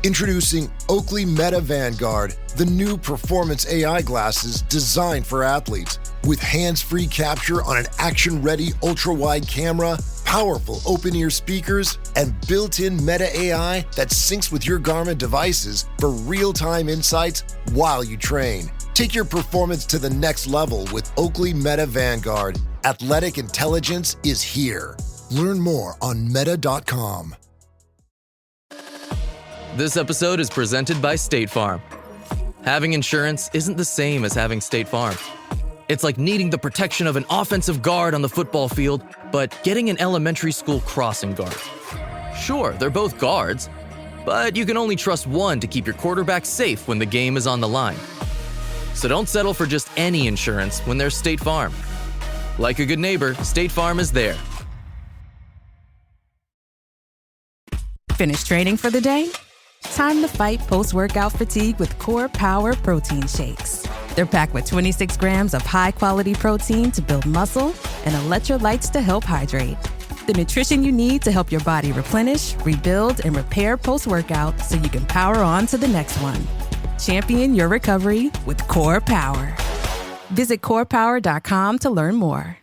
Introducing Oakley Meta Vanguard, the new performance AI glasses designed for athletes. With hands-free capture on an action-ready ultra-wide camera, powerful open-ear speakers, and built-in Meta AI that syncs with your Garmin devices for real-time insights while you train. Take your performance to the next level with Oakley Meta Vanguard. Athletic intelligence is here. Learn more on meta.com. This episode is presented by State Farm. Having insurance isn't the same as having State Farm. It's like needing the protection of an offensive guard on the football field, but getting an elementary school crossing guard. Sure, they're both guards, but you can only trust one to keep your quarterback safe when the game is on the line. So don't settle for just any insurance when there's State Farm. Like a good neighbor, State Farm is there. Finished training for the day? Time to fight post-workout fatigue with Core Power Protein Shakes. They're packed with 26 grams of high-quality protein to build muscle and electrolytes to help hydrate. The nutrition you need to help your body replenish, rebuild, and repair post-workout so you can power on to the next one. Champion your recovery with Core Power. Visit corepower.com to learn more.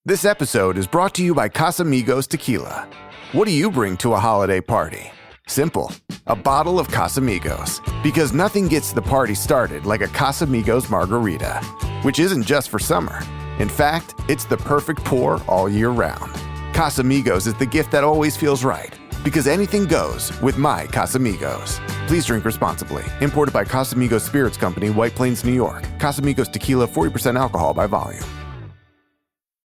This episode is brought to you by Casamigos Tequila. What do you bring to a holiday party? Simple. A bottle of Casamigos. Because nothing gets the party started like a Casamigos margarita, which isn't just for summer. In fact, it's the perfect pour all year round. Casamigos is the gift that always feels right, because anything goes with my Casamigos. Please drink responsibly. Imported by Casamigos Spirits Company, White Plains, New York. Casamigos Tequila, 40% alcohol by volume.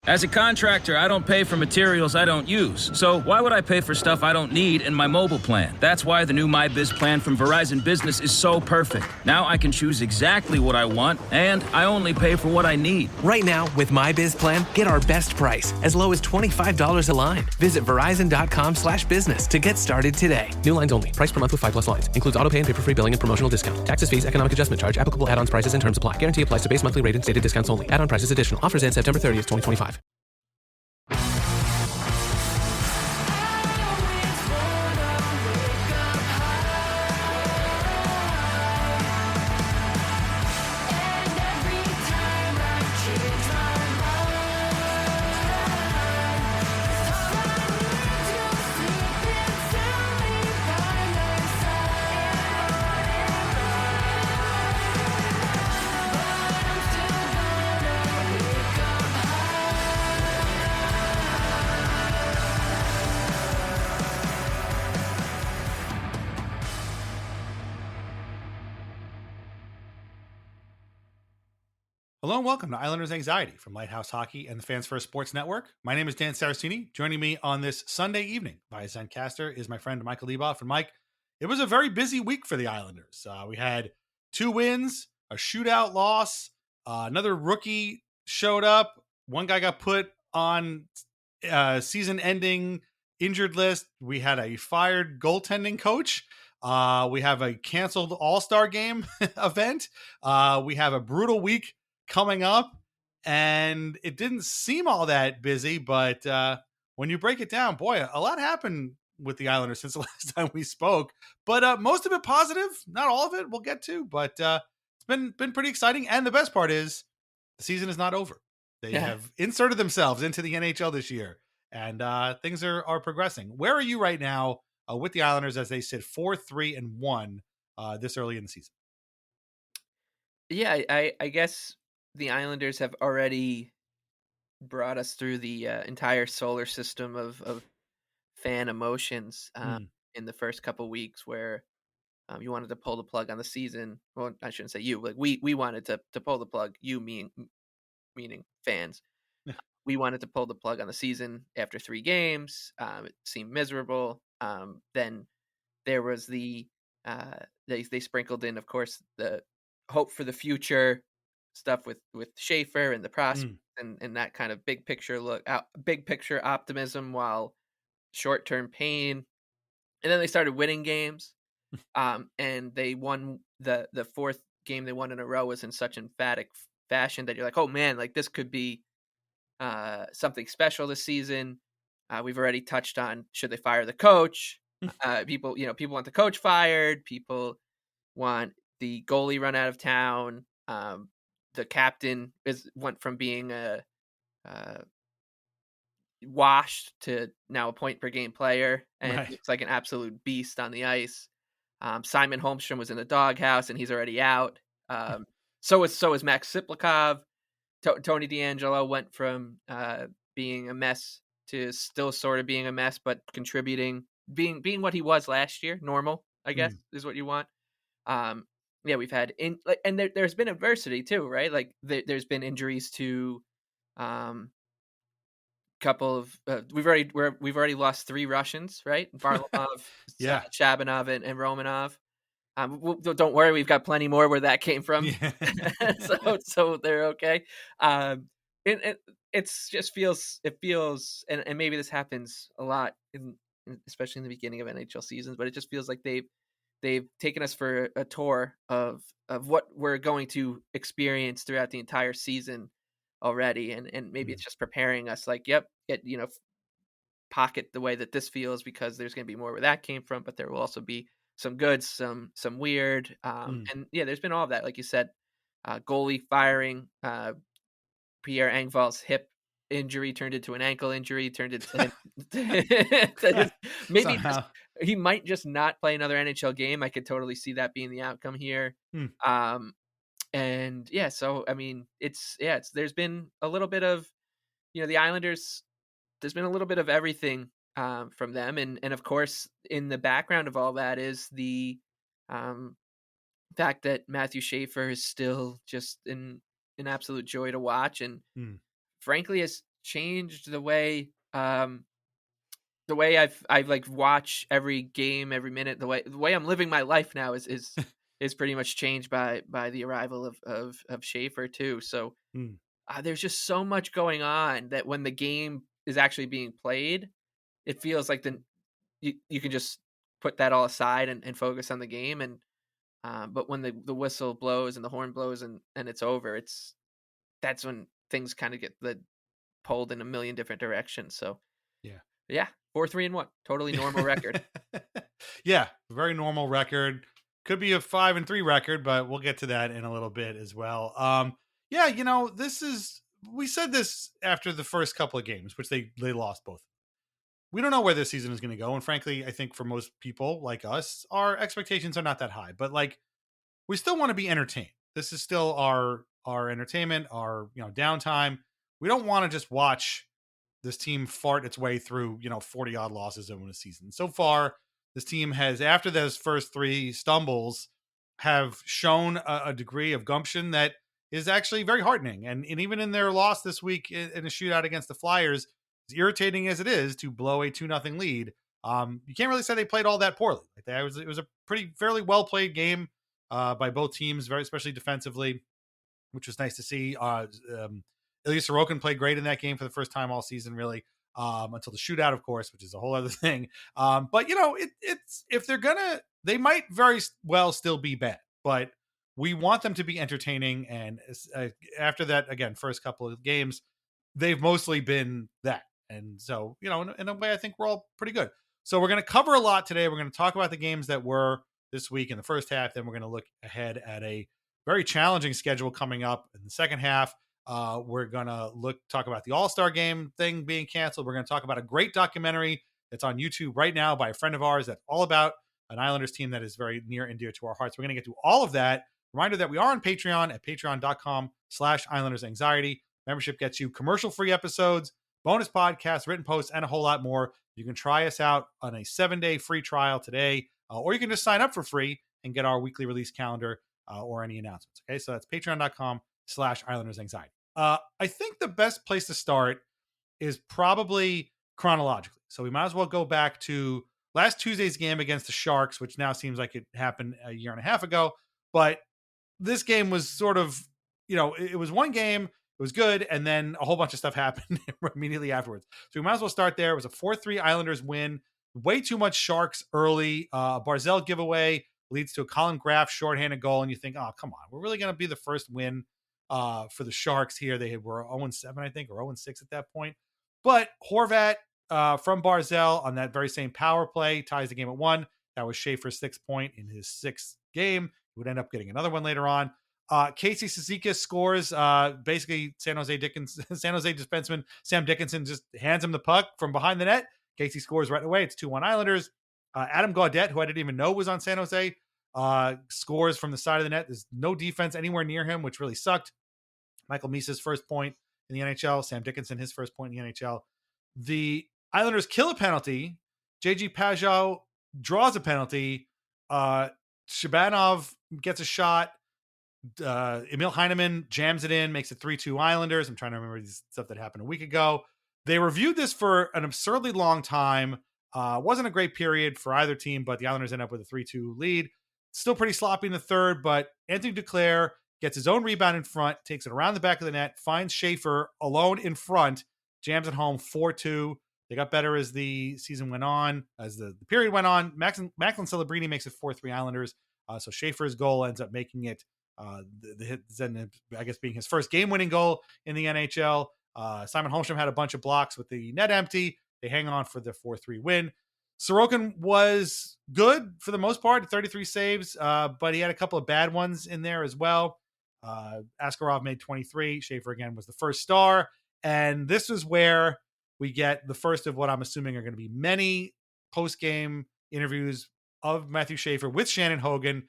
As a contractor, I don't pay for materials I don't use. So why would I pay for stuff I don't need in my mobile plan? That's why the new MyBiz plan from Verizon Business is so perfect. Now I can choose exactly what I want, and I only pay for what I need. Right now, with MyBiz plan, get our best price, as low as $25 a line. Visit verizon.com/business to get started today. New lines only. Price per month with 5+ lines. Includes auto pay and paper-free billing and promotional discount. Taxes, fees, economic adjustment charge. Applicable add-ons, prices, and terms apply. Guarantee applies to base monthly rate and stated discounts only. Add-on prices additional. Offers end September 30th, 2025. Hello and welcome to Islanders Anxiety from Lighthouse Hockey and the Fans First Sports Network. My name is Dan Saracini. Joining me on this Sunday evening via Zencaster is my friend Michael Leboff. And Mike, it was a very busy week for the Islanders. We had 2 wins, a shootout loss, another rookie showed up. One guy got put on season-ending injured list. We had a fired goaltending coach. We have a canceled All-Star Game event. We have a brutal week coming up, and it didn't seem all that busy, but when you break it down, boy, a lot happened with the Islanders since the last time we spoke, but most of it positive, not all of it we'll get to, but it's been pretty exciting. And the best part is the season is not over. They have inserted themselves into the NHL this year, and things are progressing. Where are you right now with the Islanders as they sit 4-3-1 this early in the season? Yeah, I guess the Islanders have already brought us through the entire solar system of fan emotions in the first couple weeks, where you wanted to pull the plug on the season. Well, I shouldn't say you. Like we wanted to pull the plug. You meaning fans. We wanted to pull the plug on the season after 3 games. It seemed miserable. Then there was the they sprinkled in, of course, the hope for the future stuff with Schaefer and the prospect and that kind of big picture optimism, while short-term pain. And then they started winning games. And they won the 4th game they won in a row was in such emphatic fashion that you're like, oh man, like this could be something special this season. We've already touched on, should they fire the coach? People want the coach fired. People want the goalie run out of town. The captain went from being a washed to now a point per game player, and Right. looks like an absolute beast on the ice. Simon Holmstrom was in the doghouse, and he's already out. So is Max Siplikov. Tony DeAngelo went from being a mess to still sort of being a mess, but contributing, being what he was last year, normal, I guess, is what you want. Yeah, we've had and there's been adversity too, right? Like there's been injuries to couple of we've already lost 3 Russians, right? Varlamov, Yeah. Shabanov, and Romanov. Don't worry, we've got plenty more where that came from. Yeah. so they're okay. It's just feels, and maybe this happens a lot especially in the beginning of NHL seasons, but it just feels like they've taken us for a tour of what we're going to experience throughout the entire season already, and maybe it's just preparing us, like, yep, pocket the way that this feels, because there's going to be more where that came from, but there will also be some good, some weird, and yeah, there's been all of that, like you said. Goalie firing, Pierre Engvall's hip injury turned into an ankle injury, turned into maybe he might just not play another NHL game. I could totally see that being the outcome here. And yeah, so I mean, there's been a little bit of, the Islanders, there's been a little bit of everything from them, and of course in the background of all that is the fact that Matthew Schaefer is still just an absolute joy to watch, and frankly has changed the way I've like watch every game, every minute. The way I'm living my life now is pretty much changed by the arrival of Schaefer too. So there's just so much going on that when the game is actually being played, it feels like you can just put that all aside and focus on the game. And but when the whistle blows and the horn blows and it's over, that's when things kind of get pulled in a million different directions. So yeah, 4-3-1, totally normal record. Yeah, very normal record. Could be a 5-3 record, but we'll get to that in a little bit as well. Yeah, we said this after the first couple of games, which they lost both. We don't know where this season is going to go, and frankly, I think for most people like us, our expectations are not that high. But like, we still want to be entertained. This is still our entertainment, our downtime. We don't want to just watch this team fart its way through 40 odd losses in a season. So far, this team has, after those first 3 stumbles, have shown a degree of gumption that is actually very heartening. And even in their loss this week in a shootout against the Flyers, as irritating as it is to blow a 2-0 lead, you can't really say they played all that poorly. It was a fairly well played game by both teams, very especially defensively, which was nice to see. Ilya Sorokin played great in that game for the first time all season, really, until the shootout, of course, which is a whole other thing. But it's if they're gonna, they might very well still be bad, but we want them to be entertaining. And after that, again, first couple of games, they've mostly been that. And so, in a way, I think we're all pretty good. So we're going to cover a lot today. We're going to talk about the games that were this week in the first half. Then we're going to look ahead at a very challenging schedule coming up in the second half. We're going to talk about the All-Star game thing being canceled. We're going to talk about a great documentary that's on YouTube right now by a friend of ours that's all about an Islanders team that is very near and dear to our hearts. We're going to get to all of that. Reminder that we are on Patreon at patreon.com/IslandersAnxiety. Membership gets you commercial-free episodes, bonus podcasts, written posts, and a whole lot more. You can try us out on a 7-day free trial today, or you can just sign up for free and get our weekly release calendar or any announcements. Okay, so that's patreon.com/IslandersAnxiety. I think the best place to start is probably chronologically. So we might as well go back to last Tuesday's game against the Sharks, which now seems like it happened a year and a half ago. But this game was sort of, it was one game. It was good, and then a whole bunch of stuff happened immediately afterwards. So we might as well start there. It was a 4-3 Islanders win. Way too much Sharks early. Barzal giveaway leads to a Colin Graf shorthanded goal, and you think, oh, come on. We're really going to be the first win for the Sharks here. They were 0-7, I think, or 0-6 at that point. But Horvat from Barzell on that very same power play, ties the game at 1. That was Schaefer's 6th point in his 6th game. He would end up getting another one later on. Casey Cizikas scores. Basically, San Jose defenseman Sam Dickinson just hands him the puck from behind the net. Casey scores right away. It's 2-1 Islanders. Adam Gaudette, who I didn't even know was on San Jose, scores from the side of the net. There's no defense anywhere near him, which really sucked. Michael Misa's first point in the NHL. Sam Dickinson, his first point in the NHL. The Islanders kill a penalty. JG Pajot draws a penalty. Shabanov gets a shot. Emil Heineman jams it in, makes it 3-2 Islanders. I'm trying to remember this stuff that happened a week ago. They reviewed this for an absurdly long time. Wasn't a great period for either team, but the Islanders end up with a 3-2 lead. Still pretty sloppy in the third, but Anthony Duclair gets his own rebound in front, takes it around the back of the net, finds Schaefer alone in front, jams it home 4-2. They got better as the season went on, as the period went on. Macklin Celebrini makes it 4-3 Islanders. So Schaefer's goal ends up making it, I guess, being his first game-winning goal in the NHL. Simon Holmstrom had a bunch of blocks with the net empty. They hang on for the 4-3 win. Sorokin was good for the most part, 33 saves, but he had a couple of bad ones in there as well. Askarov made 23. Schaefer, again, was the first star. And this is where we get the first of what I'm assuming are going to be many post-game interviews of Matthew Schaefer with Shannon Hogan.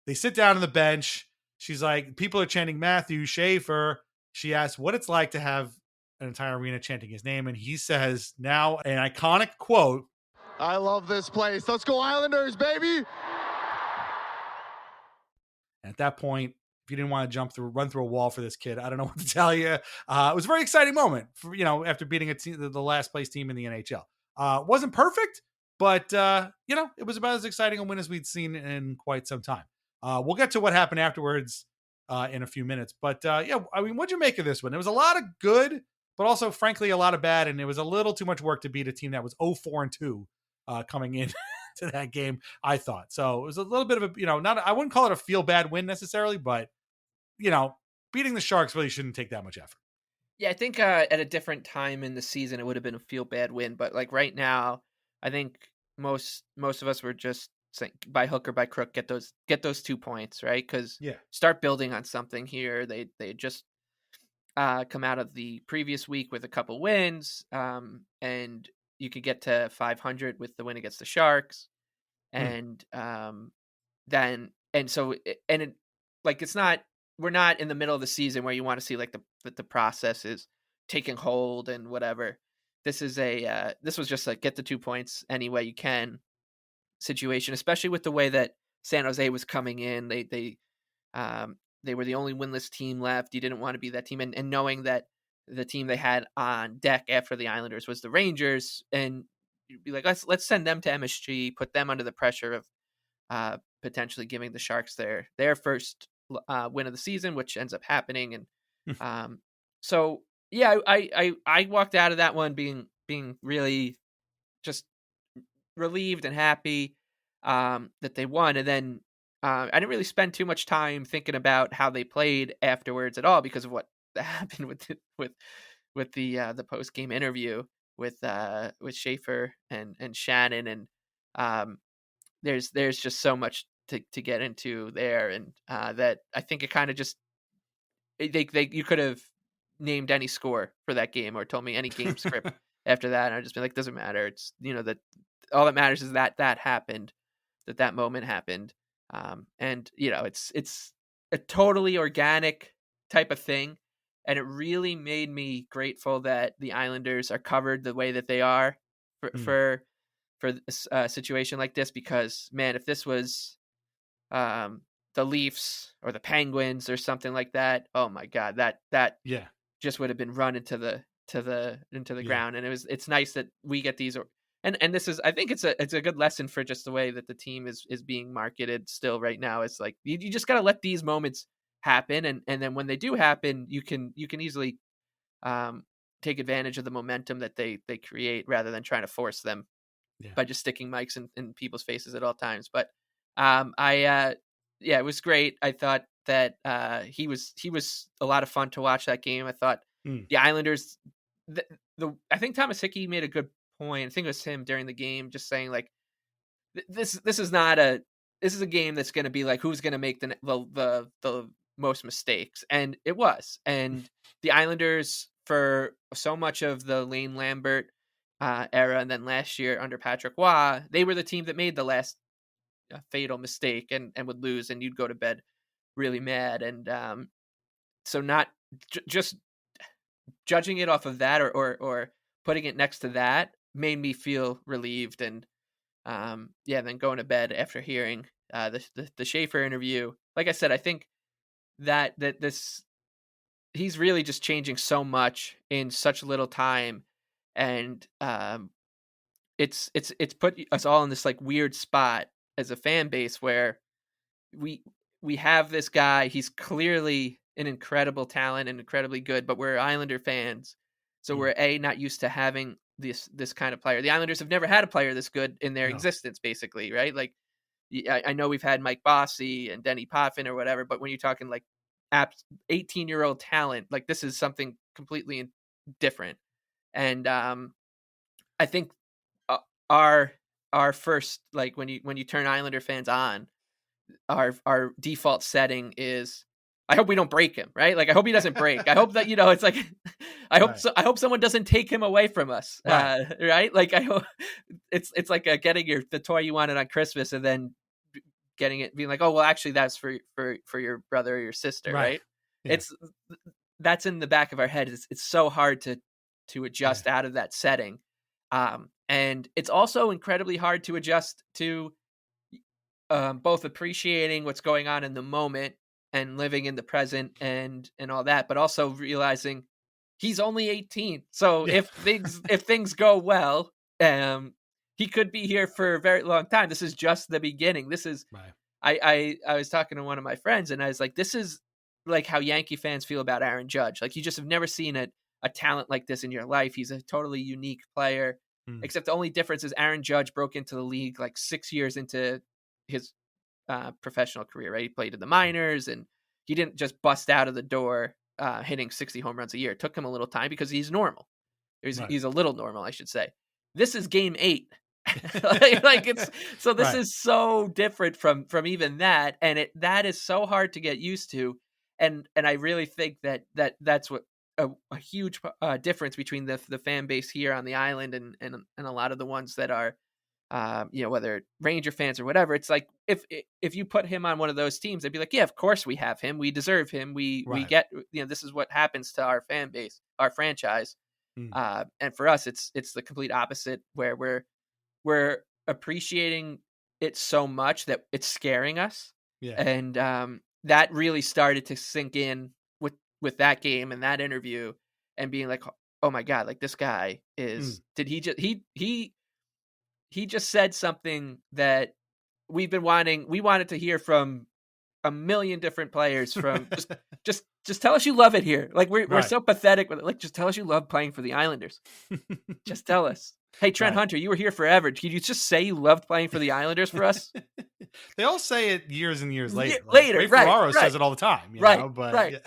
They sit down on the bench. She's like, people are chanting Matthew Schaefer. She asks what it's like to have an entire arena chanting his name. And he says, now an iconic quote, "I love this place. Let's go Islanders, baby." And at that point, if you didn't want to run through a wall for this kid, I don't know what to tell you. It was a very exciting moment for, after beating the last place team in the NHL. Wasn't perfect, but it was about as exciting a win as we'd seen in quite some time. We'll get to what happened afterwards in a few minutes. But what'd you make of this one? There was a lot of good, but also, frankly, a lot of bad. And it was a little too much work to beat a team that was 0-4-2 coming in to that game, I thought. So it was a little bit of I wouldn't call it a feel bad win necessarily, but beating the Sharks really shouldn't take that much effort. Yeah, I think at a different time in the season, it would have been a feel bad win. But like right now, I think most of us were just saying, by hook or by crook, get those 2 points, right? Because start building on something here. They just come out of the previous week with a couple wins, and you could get to 500 with the win against the Sharks, and it's not. We're not in the middle of the season where you want to see like the process is taking hold and whatever. This is this was just like get the 2 points any way you can situation, especially with the way that San Jose was coming in. They were the only winless team left. You didn't want to be that team, and knowing that the team they had on deck after the Islanders was the Rangers, and you'd be like, let's send them to MSG, put them under the pressure of potentially giving the Sharks their first win of the season, which ends up happening. And so I walked out of that one being really just relieved and happy that they won. And then I didn't really spend too much time thinking about how they played afterwards at all because of what happened with the post game interview with Schaefer and Shannon, and there's just so much to get into there, and that I think it kind of just you could have named any score for that game or told me any game script after that, and I'd just be like, doesn't matter. It's that all that matters is that happened, that moment happened, and it's a totally organic type of thing, and it really made me grateful that the Islanders are covered the way that they are for a situation like this, because man, if this was the Leafs or the Penguins or something like that, oh my God, that just would have been run into the ground. And it's nice that we get these, and this is, I think it's a good lesson for just the way that the team is being marketed still right now. It's like you just got to let these moments happen, and then when they do happen, you can easily take advantage of the momentum that they create rather than trying to force them by just sticking mics in people's faces at all times. But it was great. I thought that he was a lot of fun to watch that game. I thought the Islanders, I think Thomas Hickey made a good point. I think it was him during the game, just saying like, this is not a this is a game that's going to be like who's going to make the most mistakes, and it was. And the Islanders, for so much of the Lane Lambert era, and then last year under Patrick Roy, they were the team that made the last fatal mistake and would lose, and you'd go to bed really mad. And so not just judging it off of that or putting it next to that made me feel relieved. And then going to bed after hearing the Schaefer interview, like I said, I think that this he's really just changing so much in such little time, and it's put us all in this like weird spot as a fan base where we have this guy. He's clearly an incredible talent and incredibly good, but we're Islander fans, so we're not used to having this kind of player. The Islanders have never had a player this good in their existence, basically, right? Like, I know we've had Mike Bossy and Denny Potvin or whatever, but when you're talking like 18-year-old talent, like this is something completely different. And I think our first, like when you turn Islander fans on, our default setting is, I hope we don't break him, right? Like, I hope he doesn't break. I hope that, it's like, I hope someone doesn't take him away from us. Right. Like, I hope it's like getting the toy you wanted on Christmas and then getting it, being like, oh, well, actually that's for your brother or your sister. Right. Yeah. That's in the back of our head. It's so hard to adjust out of that setting. And it's also incredibly hard to adjust to both appreciating what's going on in the moment and living in the present and all that, but also realizing he's only 18. So if things go well, he could be here for a very long time. This is just the beginning. This is, I was talking to one of my friends and I was like, this is like how Yankee fans feel about Aaron Judge. Like, you just have never seen a talent like this in your life. He's a totally unique player, except the only difference is Aaron Judge broke into the league like 6 years into his professional career, right? He played in the minors and he didn't just bust out of the door hitting 60 home runs a year. It took him a little time because he's normal. He's a little normal, I should say. This is game 8. This is so different from even that, and that is so hard to get used to. And I really think that's what a huge difference between the fan base here on the island and a lot of the ones that are whether Ranger fans or whatever. It's like if you put him on one of those teams, they'd be like, yeah, of course we have him. We deserve him. We get, this is what happens to our fan base, our franchise. And for us, it's the complete opposite, where we're appreciating it so much that it's scaring us. Yeah. And that really started to sink in with that game and that interview, and being like, oh my God, like this guy is, did he just, he just said something that we wanted to hear from a million different players, from just tell us you love it here. Like, we're so pathetic with it. Like, just tell us you love playing for the Islanders. Just tell us. Hey, Trent Hunter, you were here forever. Can you just say you loved playing for the Islanders for us? They all say it years and years later. Ray Ferraro says it all the time. You know? But,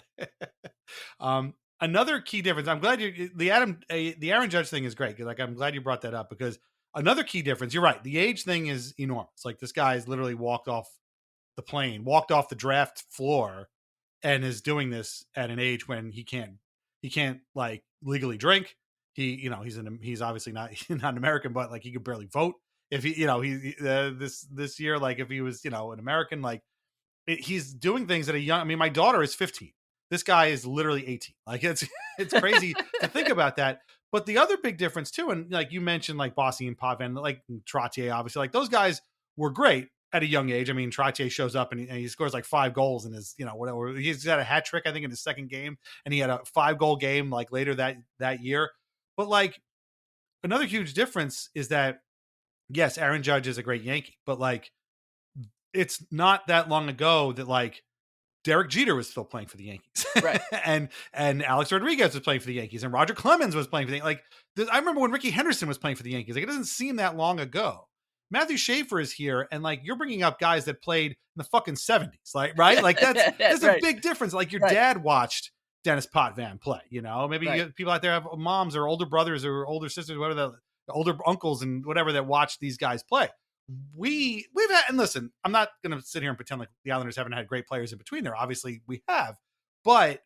yeah. Another key difference. I'm glad the Aaron Judge thing is great. Like, I'm glad you brought that up, because another key difference, you're right, the age thing is enormous. Like, this guy's literally walked off the plane, walked off the draft floor, and is doing this at an age when he can't like legally drink. He's obviously not an American, but like, he could barely vote. If he this year, like, if he was an American, like, he's doing things at a young. I mean, my daughter is 15. This guy is literally 18. Like, it's crazy to think about that. But the other big difference too, and like you mentioned, like Bossy and Potvin, like Trottier, obviously, like those guys were great at a young age. I mean, Trottier shows up and he scores like 5 goals in his, whatever. He's had a hat trick, I think, in his second game, and he had a 5-goal game like later that year. But like, another huge difference is that, yes, Aaron Judge is a great Yankee, but like, it's not that long ago that like Derek Jeter was still playing for the Yankees, right? and Alex Rodriguez was playing for the Yankees, and Roger Clemens was playing for the Yankees. Like, I remember when Ricky Henderson was playing for the Yankees. Like, it doesn't seem that long ago. Matthew Schaefer is here, and like, you're bringing up guys that played in the fucking 70s, like, right? Like, that's a big difference. Like, your dad watched Dennis Potvin play. Maybe people out there have moms or older brothers or older sisters, whatever, older uncles and whatever that watch these guys play. We've had, and listen, I'm not going to sit here and pretend like the Islanders haven't had great players in between there. Obviously we have, but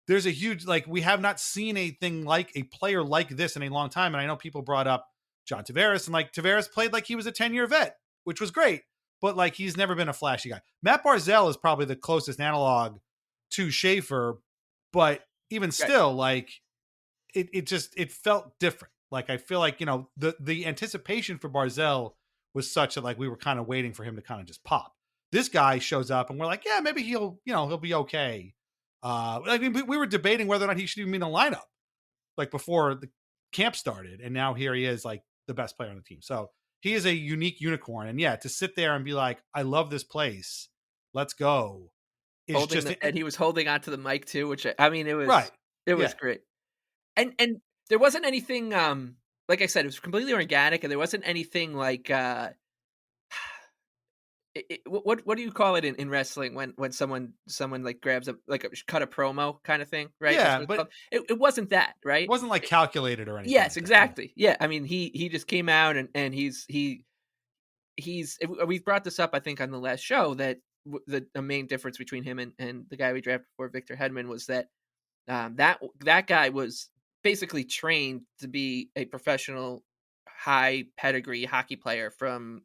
there's a huge, like, we have not seen a thing like a player like this in a long time. And I know people brought up John Tavares, and like Tavares played like he was a 10-year vet, which was great, but like he's never been a flashy guy. Matt Barzal is probably the closest analog to Schaefer, but even still, like it felt different. Like I feel like, the anticipation for Barzal was such that like we were kind of waiting for him to kind of just pop. This guy shows up and we're like, yeah, maybe he'll be okay. We were debating whether or not he should even be in the lineup like before the camp started. And now here he is, like the best player on the team. So he is a unique unicorn. And yeah, to sit there and be like, I love this place, let's go. And he was holding onto the mic too, which I mean, it was right. It was great. And there wasn't anything, like I said, it was completely organic, and there wasn't anything like, what do you call it in wrestling when someone like grabs cut a promo kind of thing, right? Yeah, but it wasn't that, right? It wasn't like calculated or anything. Yes, like exactly. Yeah, I mean, he just came out and we've brought this up, I think, on the last show, that the main difference between him and the guy we drafted for, Victor Hedman, was that that guy was basically trained to be a professional, high pedigree hockey player from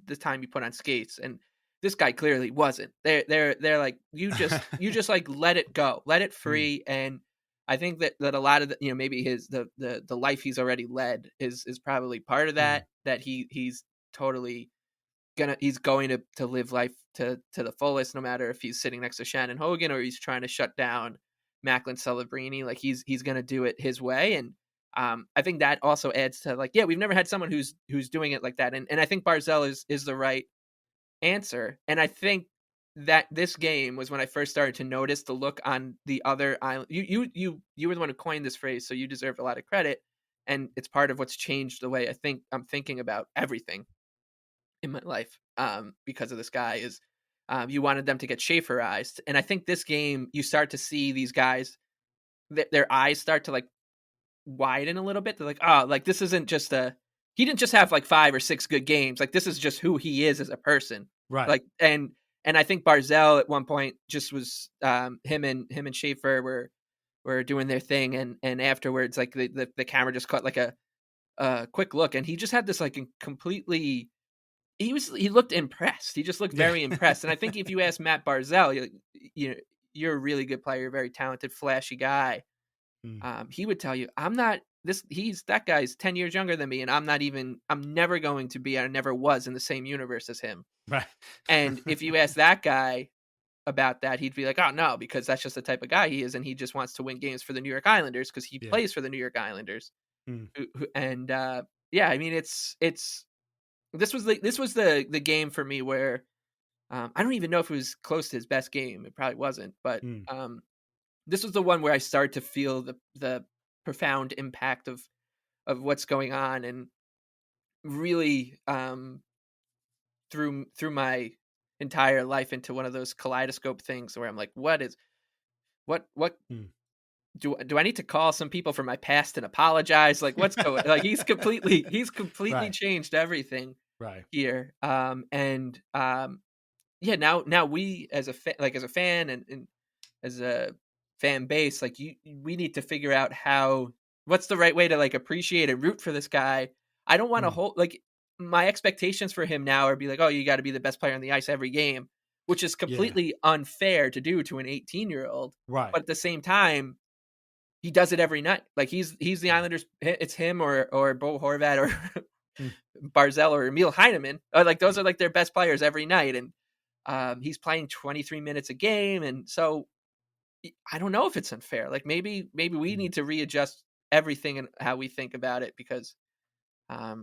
the time you put on skates, and this guy clearly wasn't. They're like, you just like let it go, let it free. And I think that a lot of the, maybe the life he's already led is probably part of that. That he's totally going to live life to the fullest, no matter if he's sitting next to Shannon Hogan or he's trying to shut down Macklin Celebrini. Like he's going to do it his way. And I think that also adds to, like, yeah, we've never had someone who's doing it like that. And I think Barzal is the right answer. And I think that this game was when I first started to notice the look on the other island. You were the one who coined this phrase, so you deserve a lot of credit. And it's part of what's changed the way I'm thinking about everything in my life, because of this guy. Is you wanted them to get Schaeferized. And I think this game, you start to see these guys, their eyes start to like widen a little bit. They're like, oh, like this isn't just he didn't just have like 5 or 6 good games. Like this is just who he is as a person. Right. Like, and I think Barzal at one point just was, him and Schaefer were doing their thing. And afterwards, like the camera just caught like a quick look, and he just had this like completely, he looked impressed. He just looked very impressed. And I think if you ask Matt Barzal, you're a really good player, a very talented, flashy guy. He would tell you, that guy's 10 years younger than me, and I'm never going to be, I never was in the same universe as him. Right. And if you ask that guy about that, he'd be like, oh no, because that's just the type of guy he is, and he just wants to win games for the New York Islanders because he plays for the New York Islanders. And I mean, this was the game for me where I don't even know if it was close to his best game. It probably wasn't, but this was the one where I started to feel the profound impact of what's going on, and really through my entire life into one of those kaleidoscope things where I'm like, what do I need to call some people from my past and apologize? Like what's going, like he's completely right. changed everything right here. Now we as a fan and as a fan base, like we need to figure out what's the right way to like appreciate and root for this guy. I don't want to hold, like, my expectations for him now are be like, oh, you got to be the best player on the ice every game, which is completely unfair to do to an 18-year-old. Right. But at the same time, he does it every night. Like he's the Islanders. It's him or Bo Horvat or Barzal or Emil Heineman. Like those are like their best players every night. And he's playing 23 minutes a game. And so I don't know if it's unfair. Like maybe we need to readjust everything and how we think about it, because I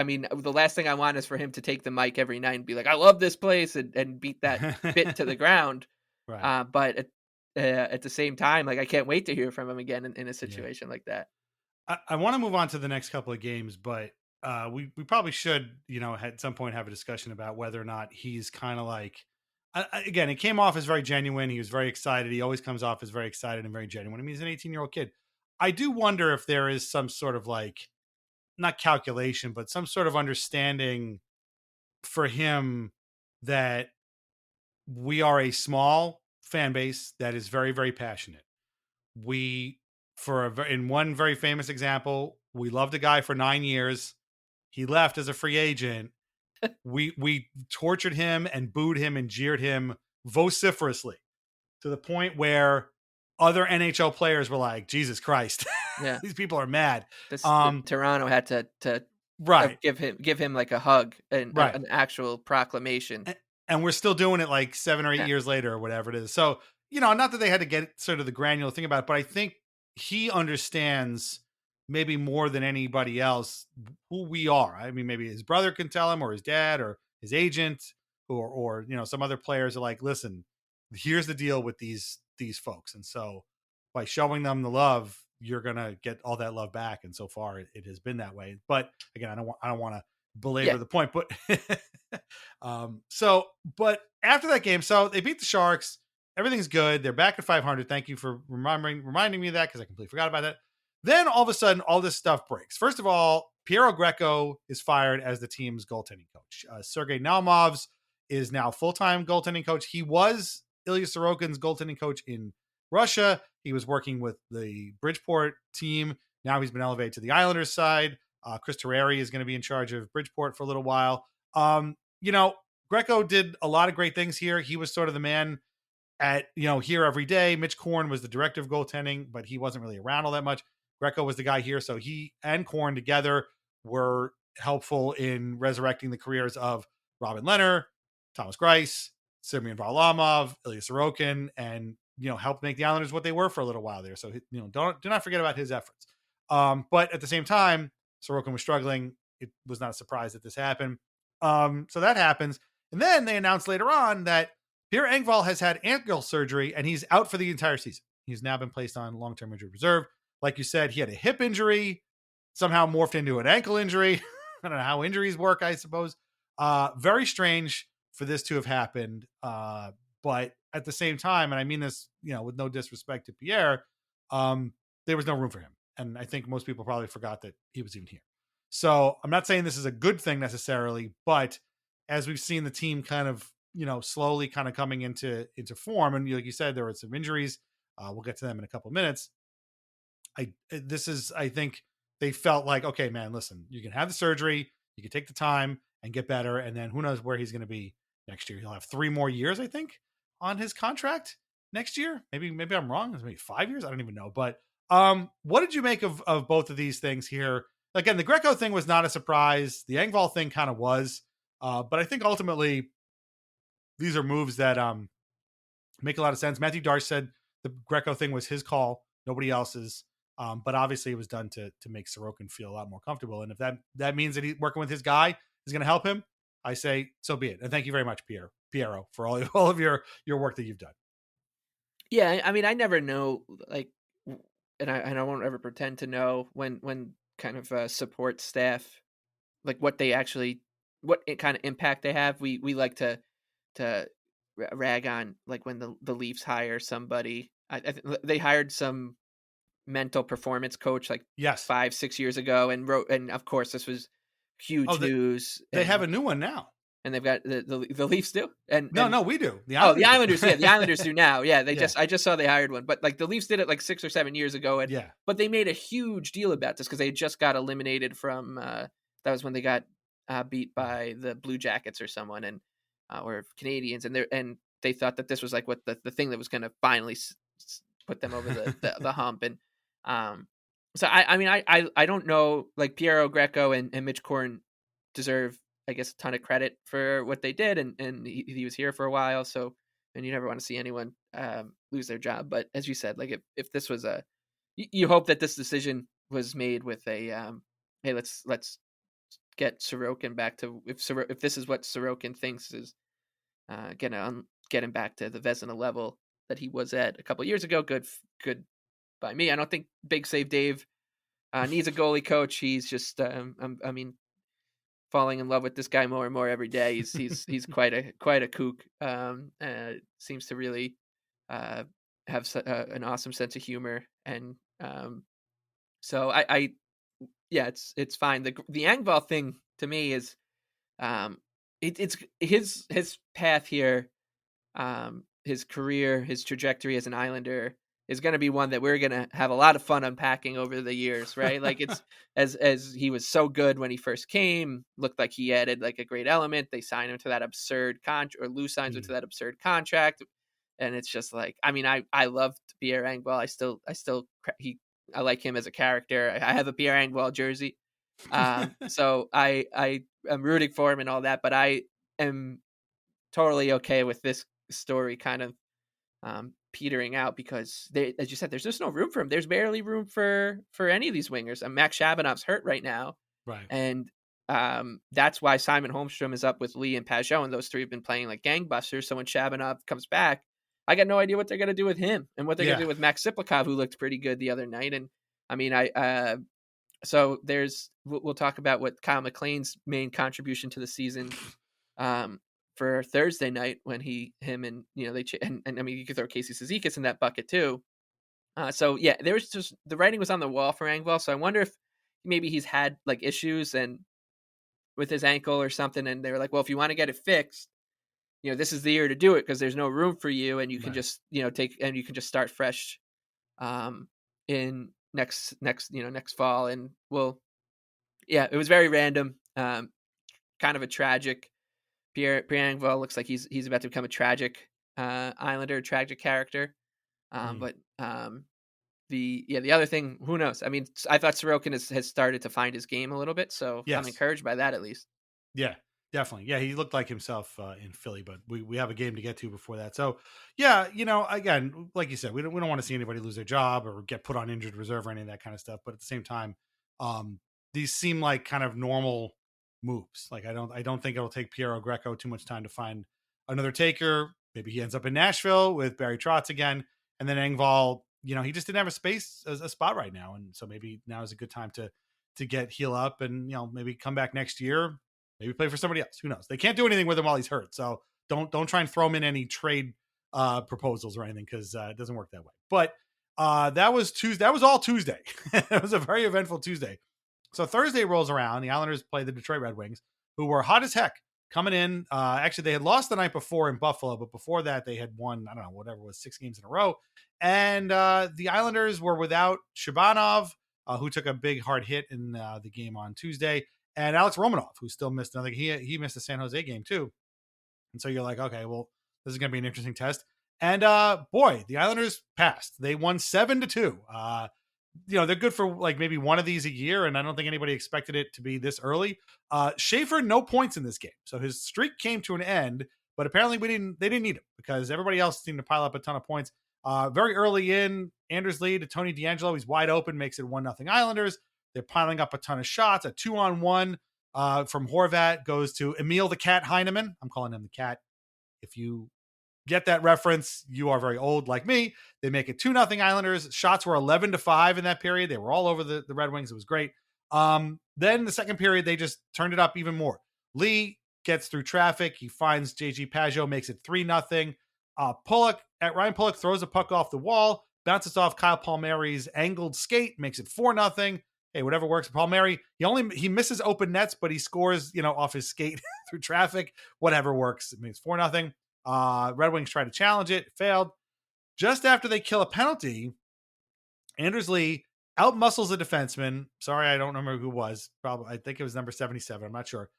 mean, the last thing I want is for him to take the mic every night and be like, I love this place, and beat that bit to the ground. Right. But at the same time, like I can't wait to hear from him again in a situation like that. I want to move on to the next couple of games, but we probably should, at some point have a discussion about whether or not he's kind of like, again, it came off as very genuine. He was very excited. He always comes off as very excited and very genuine. I mean, he's an 18-year-old kid. I do wonder if there is some sort of like, not calculation, but some sort of understanding for him that we are a small fan base that is very, very passionate. We, in one very famous example, we loved a guy for 9 years. He left as a free agent. We tortured him and booed him and jeered him vociferously to the point where other NHL players were like, Jesus Christ, Yeah. these people are mad. Toronto had to Right. give him like a hug and Right. an actual proclamation. And we're still doing it like 7 or 8 years later or whatever it is. So, not that they had to get sort of the granular thing about it, but I think he understands maybe more than anybody else who we are. I mean, maybe his brother can tell him, or his dad, or his agent, or some other players are like, listen, here's the deal with these folks. And so by showing them the love, you're going to get all that love back. And so far it has been that way. But again, I don't want to belabor the point, but but after that game, so they beat the Sharks. Everything's good. They're back at 500. Thank you for reminding me of that, because I completely forgot about that. Then all of a sudden, all this stuff breaks. First of all, Piero Greco is fired as the team's goaltending coach. Sergei Naumov's is now full-time goaltending coach. He was Ilya Sorokin's goaltending coach in Russia. He was working with the Bridgeport team. Now he's been elevated to the Islanders side. Chris Terreri is going to be in charge of Bridgeport for a little while. Greco did a lot of great things here. He was sort of the man at, here every day. Mitch Korn was the director of goaltending, but he wasn't really around all that much. Greco was the guy here. So he and Korn together were helpful in resurrecting the careers of Robin Lehner, Thomas Greiss, Semyon Varlamov, Ilya Sorokin, and, helped make the Islanders what they were for a little while there. So, do not forget about his efforts. But at the same time, Sorokin was struggling. It was not a surprise that this happened. So that happens. And then they announced later on that Pierre Engvall has had ankle surgery and he's out for the entire season. He's now been placed on long-term injury reserve. Like you said, he had a hip injury, somehow morphed into an ankle injury. I don't know how injuries work, I suppose. Very strange for this to have happened. But at the same time, and I mean this, with no disrespect to Pierre, there was no room for him. And I think most people probably forgot that he was even here. So I'm not saying this is a good thing necessarily, but as we've seen the team kind of, slowly kind of coming into form, and like you said, there were some injuries. We'll get to them in a couple of minutes. I think they felt like, okay, man, listen, you can have the surgery, you can take the time and get better. And then who knows where he's going to be next year. He'll have 3 more years, I think, on his contract next year. Maybe I'm wrong. It's maybe 5 years. I don't even know. But what did you make of both of these things here? Again, the Greco thing was not a surprise. The Engvall thing kind of was. But I think ultimately these are moves that make a lot of sense. Matthew Darche said the Greco thing was his call, nobody else's. But obviously it was done to make Sorokin feel a lot more comfortable. And if that means that he's working with his guy is going to help him, I say so be it. And thank you very much, Piero, for all of your work that you've done. Yeah, I mean, I never know, like, and I won't ever pretend to know when kind of support staff, like what kind of impact they have. We like to rag on, like, when the Leafs hire somebody. I think they hired some mental performance coach like 5-6 years ago, and of course this was huge news. They have a new one now. And they've got the Leafs do, no, we do. The Islanders, yeah, the Islanders do now. Yeah, I just saw they hired one, but like the Leafs did it like 6 or 7 years ago, but they made a huge deal about this because they just got eliminated from. That was when they got beat by the Blue Jackets or someone, and or Canadians, and they thought that this was like what the thing that was going to finally put them over the hump, and so I don't know, like Piero Greco and Mitch Korn deserve, I guess, a ton of credit for what they did, and he was here for a while. So, and you never want to see anyone lose their job. But as you said, like if this was you hope that this decision was made with a hey, let's get Sorokin back to, if this is what Sorokin thinks is gonna get him back to the Vezina level that he was at a couple of years ago. Good by me. I don't think Big Save Dave needs a goalie coach. He's just I mean, falling in love with this guy more and more every day. He's quite a kook. Seems to really have an awesome sense of humor, and So yeah, it's fine. The Engvall thing to me is, it's his path here, his career, his trajectory as an Islander is going to be one that we're going to have a lot of fun unpacking over the years, right? Like it's as he was so good when he first came, looked like he added like a great element. They signed him to that absurd contract, or Lou signs him to that absurd contract, and it's just like, I mean, I loved Pierre Engvall. I like him as a character. I have a Pierre Engvall jersey, so I am rooting for him and all that, but I am totally okay with this story kind of petering out, because as you said, there's just no room for him. There's barely room for any of these wingers. And Max Shabanov's hurt right now, right? And that's why Simon Holmstrom is up with Lee and Pajot, and those three have been playing like gangbusters. So when Shabanov comes back, I got no idea what they're going to do with him and what they're going to do with Max Siplikov, who looked pretty good the other night. And I mean, so we'll talk about what Kyle McLean's main contribution to the season for Thursday night, when him and I mean, you could throw Casey Cizikas in that bucket too. So yeah, there was just, the writing was on the wall for Engvall. So I wonder if maybe he's had like issues and with his ankle or something, and they were like, well, if you want to get it fixed, this is the year to do it, because there's no room for you, and you can just you can just start fresh in next fall. And it was very random, kind of a tragic. Pierre Engvall looks like he's about to become a tragic Islander, a tragic character. But the other thing, who knows? I mean, I thought Sorokin has started to find his game a little bit, so I'm encouraged by that, at least. Yeah, definitely. Yeah, he looked like himself in Philly, but we have a game to get to before that. So yeah, again, like you said, we don't want to see anybody lose their job or get put on injured reserve or any of that kind of stuff. But at the same time, these seem like kind of normal moves. Like I don't think it'll take Piero Greco too much time to find another taker. Maybe he ends up in Nashville with Barry Trotz again, and then Engvall, he just didn't have a spot right now, and so maybe now is a good time to get heal up and maybe come back next year, maybe play for somebody else. Who knows? They can't do anything with him while he's hurt, so don't try and throw him in any trade proposals or anything, because it doesn't work that way. But that was Tuesday. That was all Tuesday. It was a very eventful Tuesday. So Thursday rolls around. The Islanders play the Detroit Red Wings, who were hot as heck coming in. Actually, they had lost the night before in Buffalo, but before that, they had won, I don't know, whatever it was, 6 games in a row. And the Islanders were without Shabanov, who took a big hard hit in the game on Tuesday, and Alex Romanov, who still missed nothing. He missed the San Jose game too. And so you're like, okay, well, this is going to be an interesting test. And boy, the Islanders passed. They won 7-2. They're good for like maybe one of these a year, and I don't think anybody expected it to be this early. Schaefer, no points in this game, so his streak came to an end. But apparently, they didn't need him, because everybody else seemed to pile up a ton of points. Very early in, Anders Lee to Tony DeAngelo, he's wide open, makes it 1-0 Islanders. They're piling up a ton of shots. A 2-on-1 from Horvat goes to Emil the Cat Heineman. I'm calling him the Cat. If you get that reference, you are very old like me. They make it 2-0 Islanders. Shots were 11-5 in that period. They were all over the Red Wings. It was great. Then the second period, they just turned it up even more. Lee gets through traffic. He finds JG Pajot, makes it 3-0. Ryan Pulock throws a puck off the wall, bounces off Kyle Palmieri's angled skate, makes it 4-0. Hey, whatever works. Palmieri, he misses open nets, but he scores, off his skate through traffic. Whatever works. It means 4-0. Red Wings tried to challenge it, failed. Just after they kill a penalty, Anders Lee outmuscles a defenseman. Sorry, I don't remember who it was. Probably, I think it was number 77. I'm not sure.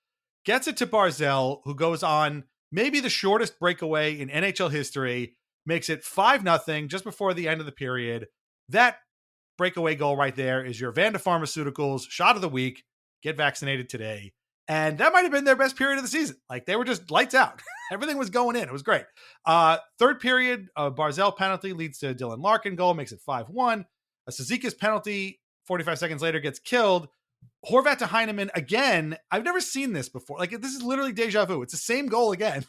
Gets it to Barzal, who goes on maybe the shortest breakaway in NHL history, makes it 5-0 just before the end of the period. That breakaway goal right there is your Vanda Pharmaceuticals shot of the week. Get vaccinated today. And that might have been their best period of the season. Like, they were just lights out. Everything was going in. It was great. Third period, a Barzal penalty leads to a Dylan Larkin goal, makes it 5-1. A Cizikas penalty 45 seconds later gets killed. Horvat to Heineman again. I've never seen this before. Like, this is literally deja vu. It's the same goal again.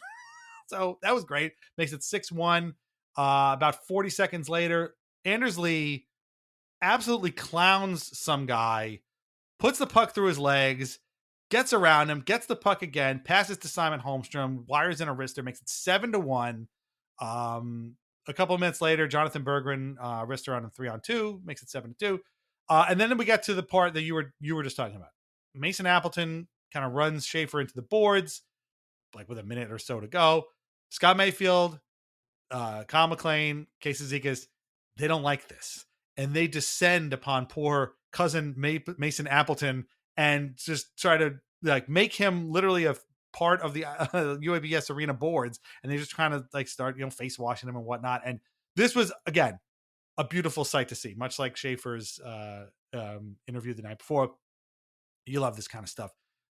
So that was great. Makes it 6-1. About 40 seconds later, Anders Lee absolutely clowns some guy, puts the puck through his legs, gets around him, gets the puck again, passes to Simon Holmstrom, wires in a wrister, makes it 7-1. A couple of minutes later, Jonathan Berggren wrister on a 3-on-2, makes it 7-2. And then we got to the part that you were just talking about. Mason Appleton kind of runs Schaefer into the boards, like with a minute or so to go. Scott Mayfield, Kyle McLean, Casey Zikas, they don't like this. And they descend upon poor cousin Mason Appleton and just try to like make him literally a part of the UBS Arena boards. And they just kind of like start, face washing him and whatnot. And this was, again, a beautiful sight to see, much like Schaefer's interview the night before. You love this kind of stuff.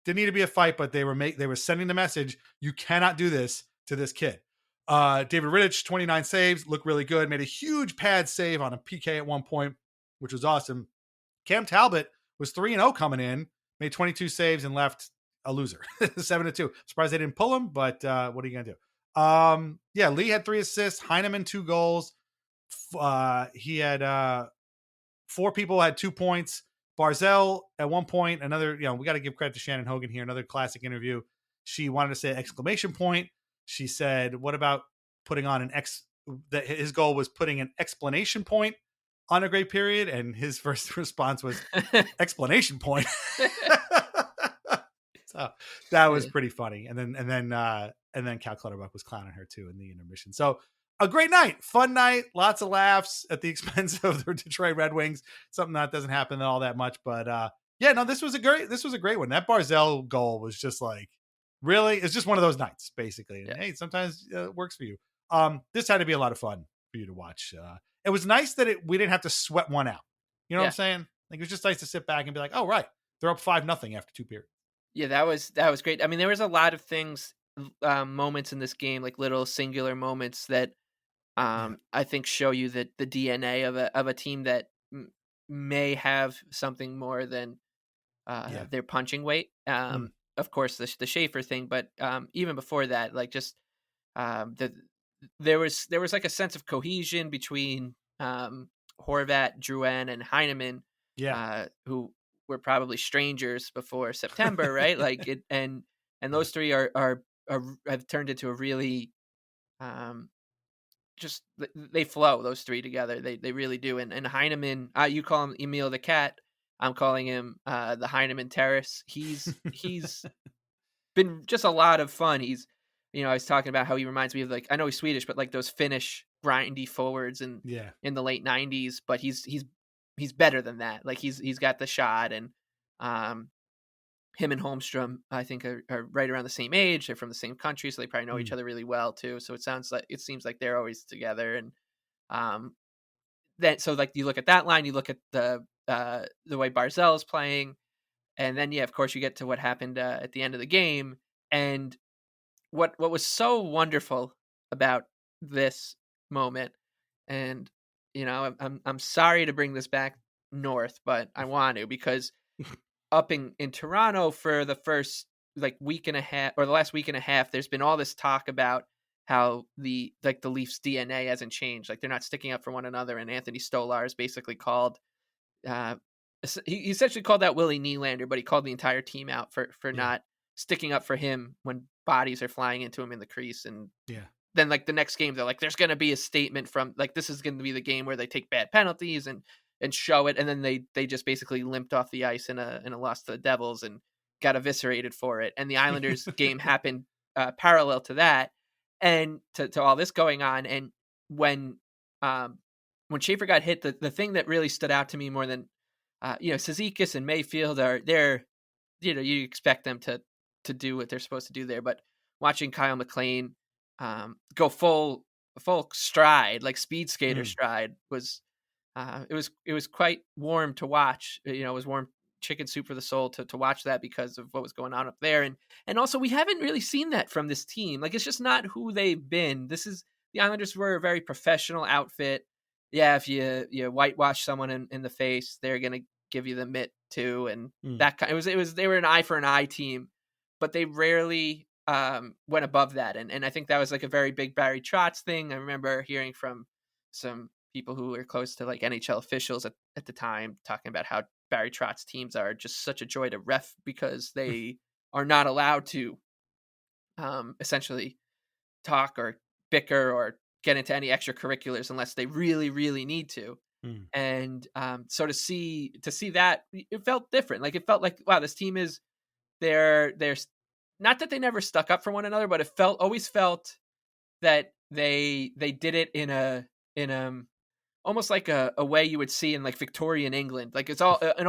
Didn't need to be a fight, but they were sending the message, you cannot do this to this kid. David Rittich, 29 saves, looked really good. Made a huge pad save on a PK at one point, which was awesome. Cam was 3-0 coming in, made 22 saves and left a loser, 7-2. Surprised they didn't pull him, but what are you gonna do? Lee had 3 assists, Heineman 2 goals. He had 4 people had 2 points. Barzell at one point, another, we got to give credit to Shannon Hogan here, another classic interview. She wanted to say exclamation point. She said, what about putting on that his goal was putting an explanation point on a great period? And his first response was explanation point. So that was pretty funny. And then Cal Clutterbuck was clowning her too in the intermission. So a great night, fun night, lots of laughs at the expense of the Detroit Red Wings. Something that doesn't happen all that much, but this was a great one. That Barzell goal was just like, really, it's just one of those nights, basically. And hey, sometimes it works for you. This had to be a lot of fun for you to watch. It was nice that we didn't have to sweat one out. You know what I'm saying? Like, it was just nice to sit back and be like, oh, right, they're up 5-0 after 2 periods. Yeah, that was great. I mean, there was a lot of things, moments in this game, like little singular moments that I think show you that the DNA of a team that may have something more than their punching weight. Of course, the Schaefer thing, but even before that, like just there was like a sense of cohesion between Horvat, Drouin, and Heineman, who were probably strangers before September, right? Like it, and those three have turned into a really just they flow, those three together. They really do. And Heineman, you call him Emil the Cat. I'm calling him the Heineman Terrace. He's been just a lot of fun. He's, I was talking about how he reminds me of, like, I know he's Swedish, but like those Finnish grindy forwards in the late 90s. But he's better than that. Like he's got the shot, and him and Holmstrom, I think, are right around the same age. They're from the same country, so they probably know each other really well too. So it seems like they're always together. And then, so like you look at that line, you look at the way Barzell is playing, and then of course you get to what happened at the end of the game. And what was so wonderful about this moment, and I'm sorry to bring this back north, but I want to, because up in Toronto for the first week and a half, or the last week and a half, there's been all this talk about how the Leafs DNA hasn't changed. Like, they're not sticking up for one another. And Anthony Stolar is basically called, he essentially called out Willie Nylander, but he called the entire team out for not sticking up for him when bodies are flying into him in the crease. And then the next game, they're like, there's going to be a statement from, this is going to be the game where they take bad penalties and show it. And then they just basically limped off the ice in a loss to the Devils and got eviscerated for it. And the Islanders game happened parallel to that, and to all this going on. And when Schaefer got hit, the thing that really stood out to me more than Cizikas and Mayfield they're you expect them to do what they're supposed to do there, but watching Kyle McLean go full stride, like speed skater stride, was it was quite warm to watch. It was warm chicken soup for the soul to watch that, because of what was going on up there. And also, we haven't really seen that from this team. Like, it's just not who they've been. The Islanders were a very professional outfit. Yeah, if you whitewash someone in the face, they're going to give you the mitt too. And that kind, they were an eye for an eye team, but they rarely went above that. And I think that was like a very big Barry Trotz thing. I remember hearing from some people who were close to NHL officials at the time, talking about how Barry Trotz teams are just such a joy to ref, because they are not allowed to essentially talk or bicker or get into any extracurriculars unless they really, really need to. And so to see that, it felt different. Like it felt like, wow, this team is they're not that they never stuck up for one another, but it always felt that they did it in a almost like a way you would see in like Victorian England. Like it's all an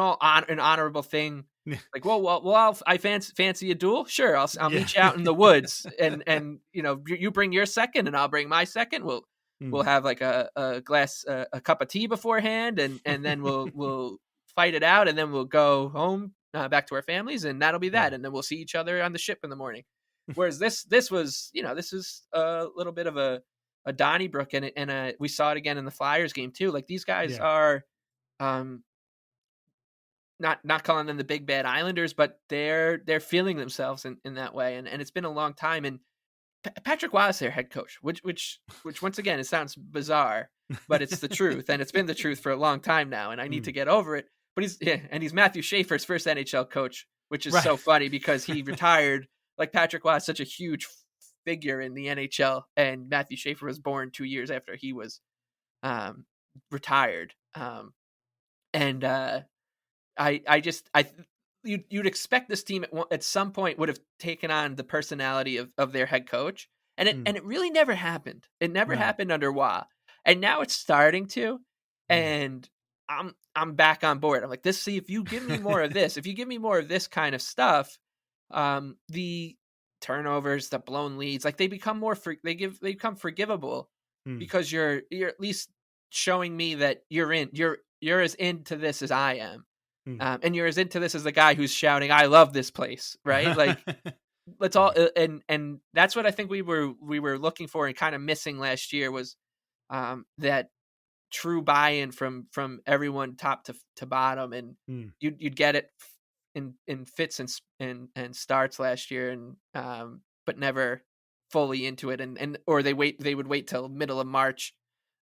honorable thing. Like, I fancy a duel. Sure. I'll meet you out in the woods and, you bring your second and I'll bring my second. We'll have like a glass, a cup of tea beforehand and then we'll fight it out and then we'll go home back to our families and that'll be that. And then we'll see each other on the ship in the morning. Whereas this was, this is a little bit of a Donnybrook and we saw it again in the Flyers game too. Like these guys are, not calling them the big bad Islanders, but they're feeling themselves in that way. And it's been a long time. And Patrick Waugh is their head coach, which once again, it sounds bizarre, but it's the truth. And it's been the truth for a long time now. And I need to get over it, but he's Matthew Schaefer's first NHL coach, which is so funny because he retired. Like Patrick Waugh is such a huge figure in the NHL, and Matthew Schaefer was born 2 years after he was retired. You'd expect this team at some point would have taken on the personality of their head coach, and it really never happened. It never happened under Waugh, and now it's starting to. And I'm back on board. I'm like, if you give me more of this, if you give me more of this kind of stuff, the turnovers, the blown leads, like they become they become forgivable because you're at least showing me that you're as into this as I am. And you're as into this as the guy who's shouting, "I love this place," right? Like, let's all and that's what I think we were looking for and kind of missing last year was that true buy-in from everyone top to bottom, and you'd get it in fits and starts last year, and but never fully into it, or they would wait till middle of March.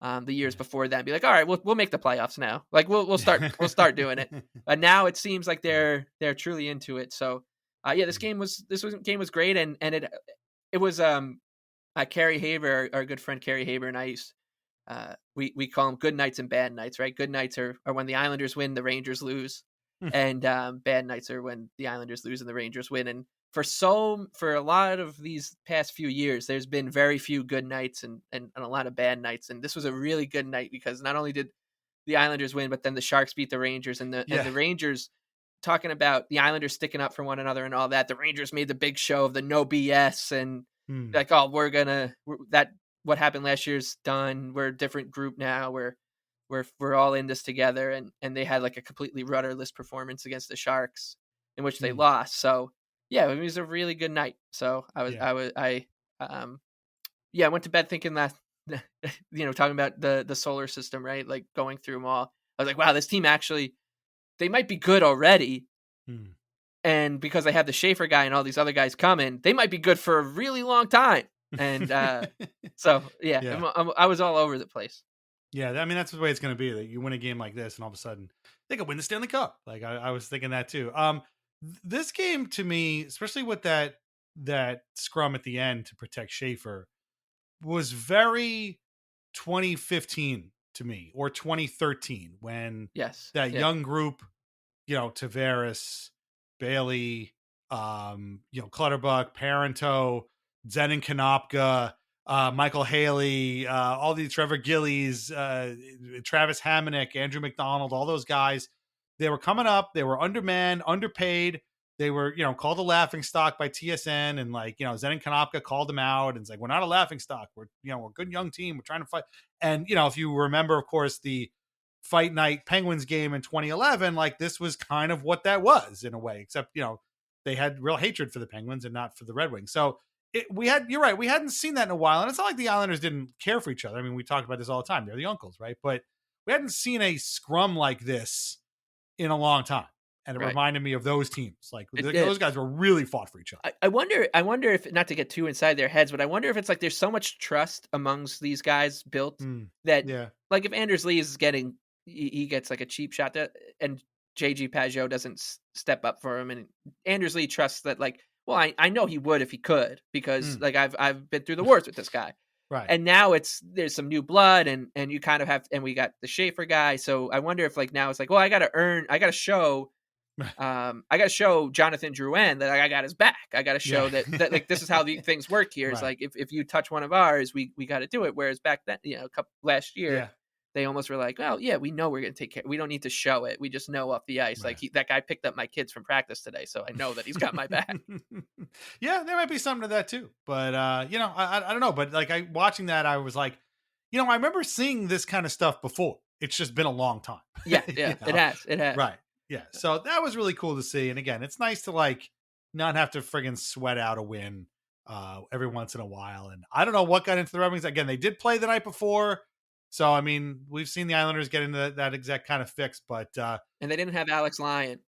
The years before that, be like, all right, we'll make the playoffs now. Like we'll start doing it. But now it seems like they're truly into it. So this game was great, and it was Carrie Haber, our good friend Carrie Haber, and I used we call them good nights and bad nights, right? Good nights are when the Islanders win, the Rangers lose, and bad nights are when the Islanders lose and the Rangers win. And for a lot of these past few years, there's been very few good nights and a lot of bad nights. And this was a really good night because not only did the Islanders win, but then the Sharks beat the Rangers, and the Rangers, talking about the Islanders sticking up for one another and all that. The Rangers made the big show of the no BS and like, oh, what happened last year's done. We're a different group now. We're all in this together. And they had like a completely rudderless performance against the Sharks in which they lost. So yeah, it was a really good night. So I went to bed thinking that, talking about the solar system, right? Like going through them all. I was like, wow, this team actually, they might be good already. And because I have the Schaefer guy and all these other guys coming, they might be good for a really long time. And I was all over the place. Yeah, I mean, that's the way it's going to be. That you win a game like this and all of a sudden they could win the Stanley Cup. Like I was thinking that too. This game to me, especially with that scrum at the end to protect Schaefer, was very 2015 to me, or 2013 when young group, Tavares, Bailey, Clutterbuck, Parenteau, Zenon Konopka, Michael Haley, all these Trevor Gillies, Travis Hamonic, Andrew McDonald, all those guys. They were coming up. They were undermanned, underpaid. They were, called a laughing stock by TSN, and Zenon Konopka called them out, and it's like, we're not a laughing stock. We're a good young team. We're trying to fight. And if you remember, of course, the Fight Night Penguins game in 2011, like this was kind of what that was in a way, except they had real hatred for the Penguins and not for the Red Wings. So you're right. We hadn't seen that in a while, and it's not like the Islanders didn't care for each other. I mean, we talked about this all the time. They're the uncles, right? But we hadn't seen a scrum like this in a long time, and it reminded me of those teams. Like those guys were really fought for each other. I wonder if, not to get too inside their heads, but I wonder if it's like there's so much trust amongst these guys built that like if Anders Lee is getting, he gets like a cheap shot and JG Pageau doesn't step up for him, and Anders Lee trusts that, like, well, I know he would if he could, because like I've been through the wars with this guy. Right. And now there's some new blood, and you kind of have, and we got the Schaefer guy. So I wonder if like now it's like, well, I got to show Jonathan Drouin that I got his back. I got to show that like this is how the things work here. It's like if you touch one of ours, we got to do it. Whereas back then, last year, they almost were like, well, yeah, we know we're going to take care. We don't need to show it. We just know off the ice. Like that guy picked up my kids from practice today, so I know that he's got my back. Yeah, there might be something to that too. But I don't know. But like watching that, I was like, I remember seeing this kind of stuff before. It's just been a long time. Yeah, it has. Right. Yeah. So that was really cool to see. And again, it's nice to like not have to friggin' sweat out a win every once in a while. And I don't know what got into the Red Wings. Again, they did play the night before. So, I mean, we've seen the Islanders get into that exact kind of fix, but and they didn't have Alex Lyon.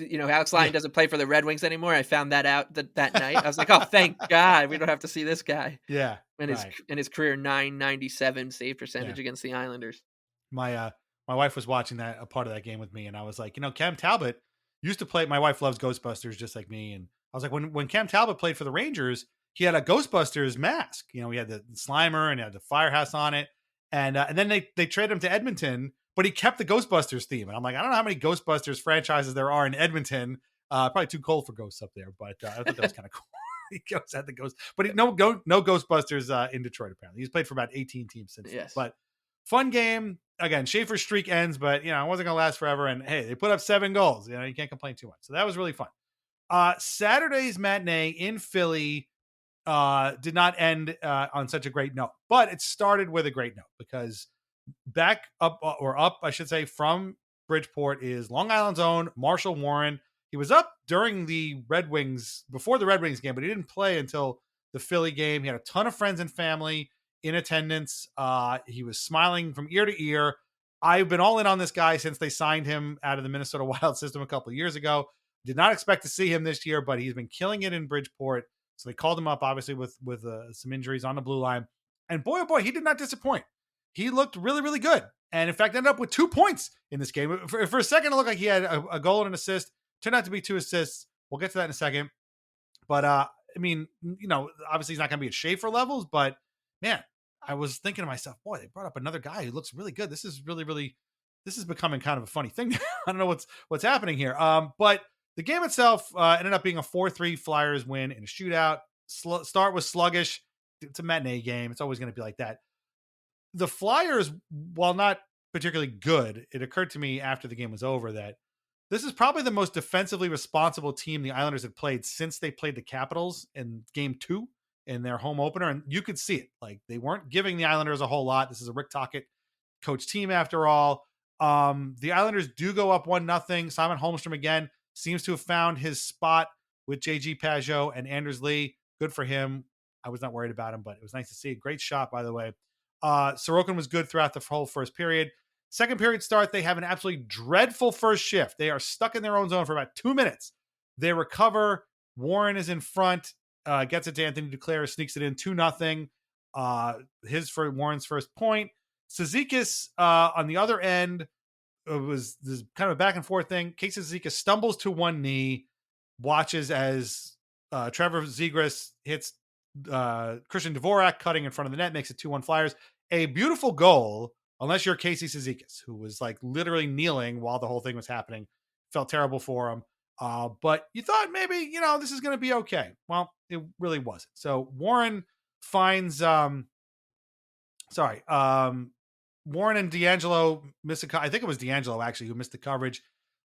Alex Lyon doesn't play for the Red Wings anymore. I found that out that night. I was like, oh, thank God we don't have to see this guy. Yeah. And his career 997 save percentage against the Islanders. My wife was watching a part of that game with me, and I was like, Cam Talbot used to play. My wife loves Ghostbusters just like me, and I was like, when Cam Talbot played for the Rangers, he had a Ghostbusters mask. He had the Slimer and he had the Firehouse on it. And then they traded him to Edmonton, but he kept the Ghostbusters theme. And I'm like, I don't know how many Ghostbusters franchises there are in Edmonton. Probably too cold for ghosts up there, but I thought that was kind of cool. He goes at the ghost, but no Ghostbusters in Detroit. Apparently, he's played for about 18 teams since. Yes. But fun game again. Schaefer's streak ends, but it wasn't gonna last forever. And hey, they put up 7 goals. You can't complain too much. So that was really fun. Saturday's matinee in Philly did not end on such a great note, but it started with a great note because back up, I should say, from Bridgeport is Long Island's own Marshall Warren. He was up during the Red Wings, before the Red Wings game, but he didn't play until the Philly game. He had a ton of friends and family in attendance. He was smiling from ear to ear. I've been all in on this guy since they signed him out of the Minnesota Wild system a couple of years ago. Did not expect to see him this year, but he's been killing it in Bridgeport. So they called him up, obviously, with some injuries on the blue line. And boy, oh boy, he did not disappoint. He looked really, really good. And in fact, ended up with 2 points in this game. For a second, it looked like he had a goal and an assist. Turned out to be 2 assists. We'll get to that in a second. But, I mean, obviously he's not going to be at Schaefer levels. But, man, I was thinking to myself, boy, they brought up another guy who looks really good. This is really, really, this is becoming kind of a funny thing. I don't know what's happening here. But the game itself ended up being a 4-3 Flyers win in a shootout. Start was sluggish. It's a matinee game. It's always going to be like that. The Flyers, while not particularly good, it occurred to me after the game was over that this is probably the most defensively responsible team the Islanders have played since they played the Capitals in Game 2 in their home opener. And you could see it. Like, they weren't giving the Islanders a whole lot. This is a Rick Tocchet coach team after all. The Islanders do go up 1-0. Simon Holmstrom again seems to have found his spot with JG Pageau and Anders Lee. Good for him. I was not worried about him, but it was nice to see. Great shot, by the way. Sorokin was good throughout the whole first period. Second period start, they have an absolutely dreadful first shift. They are stuck in their own zone for about 2 minutes. They recover. Warren is in front, gets it to Anthony Duclair, sneaks it in 2-0. For Warren's first point. Cizikas on the other end, it was this kind of a back and forth thing. Casey Cizikas stumbles to one knee, watches as Trevor Zegras hits Christian Dvorak cutting in front of the net, makes it 2-1 Flyers. A beautiful goal, unless you're Casey Cizikas, who was like literally kneeling while the whole thing was happening. Felt terrible for him. But you thought maybe, this is going to be okay. Well, it really wasn't. So Warren finds, Warren and D'Angelo miss I think it was D'Angelo actually who missed the coverage.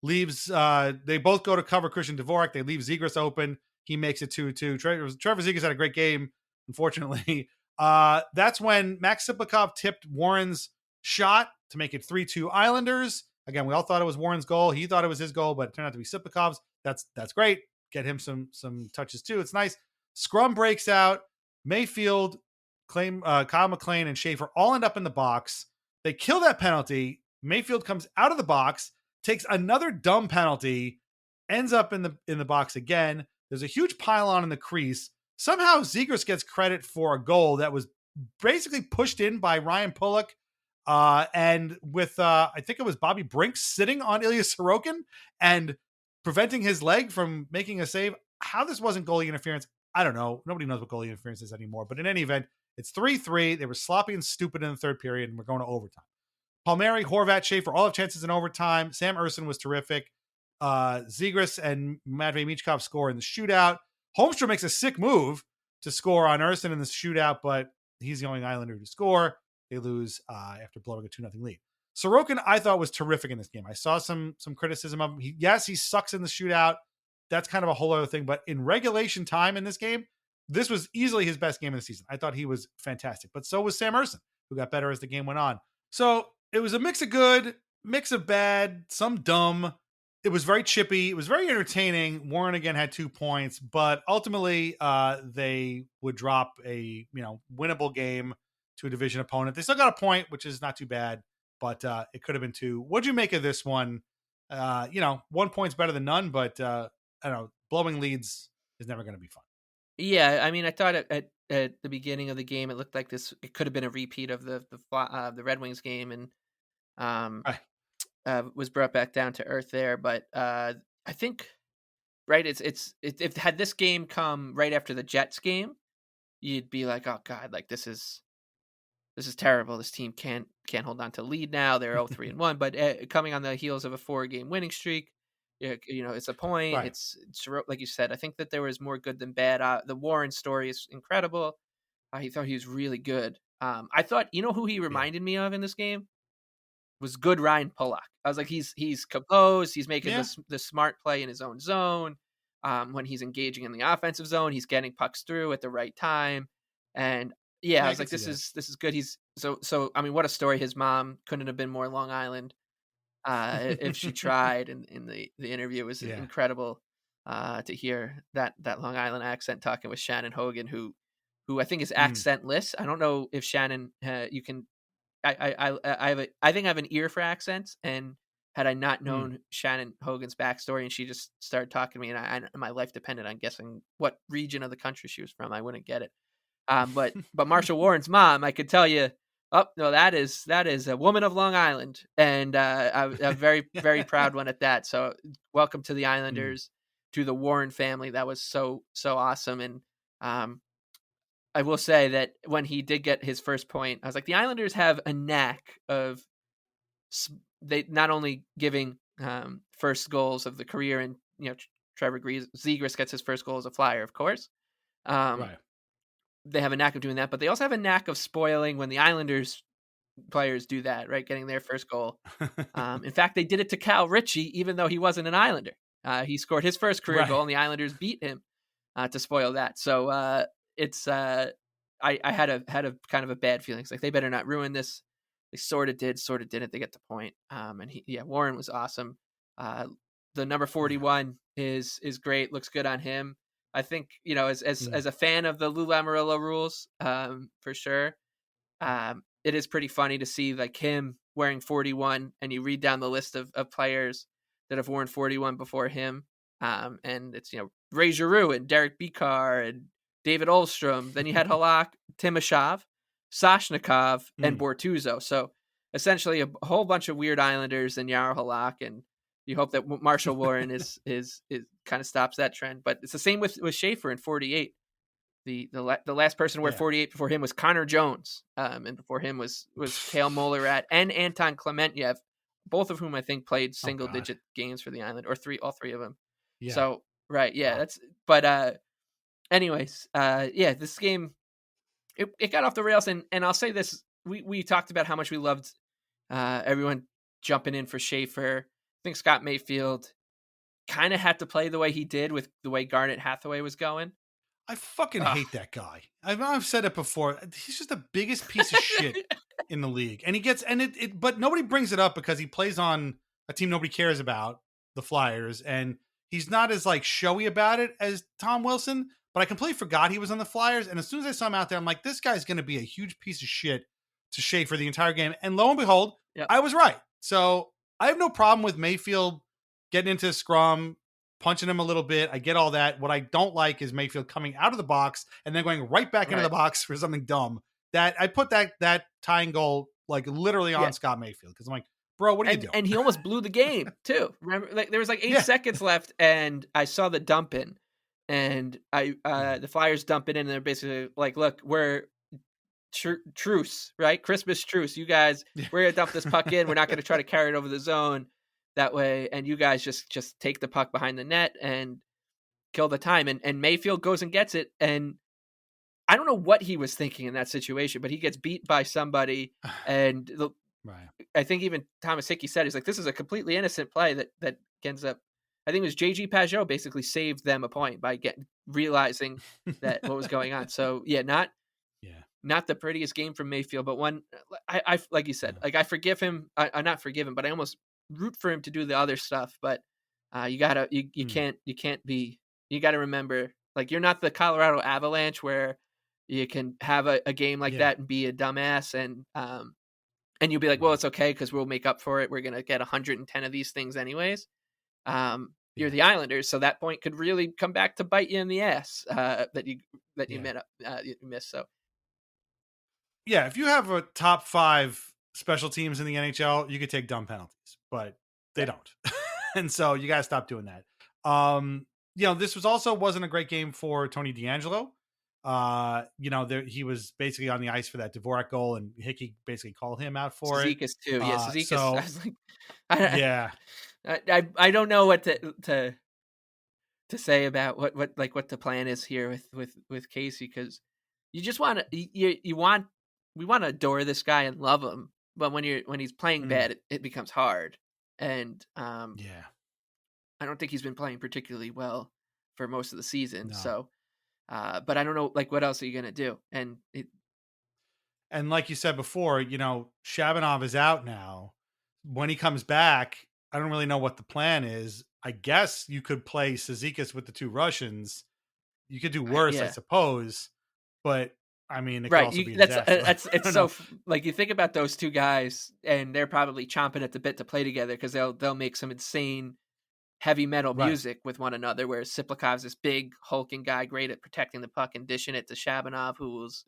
Leaves, they both go to cover Christian Dvorak. They leave Zegras open. He makes it 2-2. Trevor Zegras had a great game, unfortunately. That's when Max Siplikov tipped Warren's shot to make it 3-2 Islanders. Again, we all thought it was Warren's goal. He thought it was his goal, but it turned out to be Siplikov's. That's great. Get him some touches too. It's nice. Scrum breaks out. Mayfield, Kyle McLean, and Schaefer all end up in the box. They kill that penalty. Mayfield comes out of the box, takes another dumb penalty, ends up in the box again. There's a huge pylon in the crease. Somehow Zegras gets credit for a goal that was basically pushed in by Ryan Pulock. And with, I think it was Bobby Brink sitting on Ilya Sorokin and preventing his leg from making a save. How this wasn't goalie interference, I don't know. Nobody knows what goalie interference is anymore. But in any event, It's 3-3. They were sloppy and stupid in the third period, and we're going to overtime. Palmieri, Horvat, Schaefer all have chances in overtime. Sam Ersson was terrific. Zegras and Matvei Michkov score in the shootout. Holmstrom makes a sick move to score on Ersson in the shootout, but he's the only Islander to score. They lose after blowing a 2-0 lead. Sorokin, I thought, was terrific in this game. I saw some criticism of him. He sucks in the shootout. That's kind of a whole other thing. But in regulation time in this game, this was easily his best game of the season. I thought he was fantastic. But so was Sam Ersson, who got better as the game went on. So it was a mix of good, mix of bad, some dumb. It was very chippy. It was very entertaining. Warren again had 2 points, but ultimately they would drop a winnable game to a division opponent. They still got a point, which is not too bad, but it could have been 2. What'd you make of this one? 1 point's better than none, but I don't know. Blowing leads is never going to be fun. Yeah, I mean, I thought at the beginning of the game it looked like it could have been a repeat of the Red Wings game, and was brought back down to earth there. But I think if had this game come right after the Jets game, you'd be like, oh god, like this is terrible. This team can't hold on to lead now. They're 0-3-1, but coming on the heels of a 4-game winning streak, it's a point. Right. It's like you said. I think that there was more good than bad. The Warren story is incredible. I thought he was really good. I thought, who he reminded me of in this game was good Ryan Pulock. I was like, he's composed. He's making the smart play in his own zone. When he's engaging in the offensive zone, he's getting pucks through at the right time. And I was like, this is good. He's so. I mean, what a story. His mom couldn't have been more Long Island. If she tried, and in the interview, it was incredible to hear that Long Island accent talking with Shannon Hogan, who I think is accentless. I don't know if Shannon, you can. I think I have an ear for accents, and had I not known Shannon Hogan's backstory, and she just started talking to me, and my life depended on guessing what region of the country she was from, I wouldn't get it. But Marshall Warren's mom, I could tell you. Oh no, that is a woman of Long Island, and I'm very very proud one at that. So welcome to the Islanders, to the Warren family. That was so awesome, and I will say that when he did get his first point, I was like, the Islanders have a knack of they not only giving first goals of the career, and Trevor Zegras gets his first goal as a Flyer, of course. Right. They have a knack of doing that, but they also have a knack of spoiling when the Islanders players do that, right? Getting their first goal. In fact, they did it to Cal Ritchie, even though he wasn't an Islander. He scored his first career goal, and the Islanders beat him to spoil that. So I had a kind of a bad feeling. It's like, they better not ruin this. They sort of did, sort of didn't. They get the point. And Warren was awesome. The number 41 is great. Looks good on him. I think, as a fan of the Lou Lamoriello rules, for sure, it is pretty funny to see like him wearing 41, and you read down the list of players that have worn 41 before him. And it's, Ray Giroux and Derek Bikar and David Olstrom. Then you had Halak, Timashov, Soshnikov, and Bortuzzo. So essentially a whole bunch of weird Islanders and Yarrow Halak, and you hope that Marshall Warren is kind of stops that trend. But it's the same with Schaefer in 48. The last person to wear 48 before him was Connor Jones, and before him was Cale Mollerath and Anton Klementyev, both of whom I think played single digit games for the Island, or all three of them. Yeah. So right, yeah, that's. But anyways, this game it got off the rails, and I'll say this: we talked about how much we loved everyone jumping in for Schaefer. I think Scott Mayfield kind of had to play the way he did with the way Garnet Hathaway was going. I fucking hate that guy. I've said it before. He's just the biggest piece of shit in the league. And he gets, but nobody brings it up because he plays on a team nobody cares about, the Flyers. And he's not as like showy about it as Tom Wilson, but I completely forgot he was on the Flyers. And as soon as I saw him out there, I'm like, this guy's going to be a huge piece of shit to Schaefer the entire game. And lo and behold, I was right. So I have no problem with Mayfield getting into the scrum, punching him a little bit. I get all that. What I don't like is Mayfield coming out of the box and then going right back into the box for something dumb. That I put that tying goal like literally on Scott Mayfield, because I'm like, bro, what are you doing? And he almost blew the game too. Remember, like there was like 8 seconds left, and I saw the dump in, and the Flyers dump it in, and they're basically like, look, truce, right? Christmas truce. You guys, we're gonna dump this puck in. We're not gonna try to carry it over the zone that way, and you guys just take the puck behind the net and kill the time. And Mayfield goes and gets it, and I don't know what he was thinking in that situation, but he gets beat by somebody, and Right. I think even Thomas Hickey said, he's like, this is a completely innocent play that ends up, I think it was JG Pajot basically saved them a point by realizing that what was going on. So yeah, not the prettiest game from Mayfield, but one I like you said, like I forgive him. I not forgive him, but I almost root for him to do the other stuff. But you gotta remember, like, you're not the Colorado Avalanche where you can have a game like that and be a dumbass and you'll be like, well, it's okay because we'll make up for it. We're going to get 110 of these things anyways. You're the Islanders, so that point could really come back to bite you in the ass that you missed. So, yeah, if you have a top 5 special teams in the NHL, you could take dumb penalties, but they don't. And so you got to stop doing that. This wasn't a great game for Tony DeAngelo. He was basically on the ice for that Dvorak goal, and Hickey basically called him out for Cizikas too. Yeah, Cizikas. So, I was like, I don't know what to say about what the plan is here with Casey, because you just want to we want to adore this guy and love him, but when he's playing bad, it becomes hard. And I don't think he's been playing particularly well for most of the season. No. So. But I don't know, like, what else are you going to do? And like you said before, Shabanov is out now. When he comes back, I don't really know what the plan is. I guess you could play Cizikas with the 2 Russians. You could do worse, I suppose. But I mean, it could also be it's so like, you think about those 2 guys, and they're probably chomping at the bit to play together because they'll make some insane heavy metal music with one another, whereas Siplikov's this big hulking guy, great at protecting the puck and dishing it to Shabanov, who's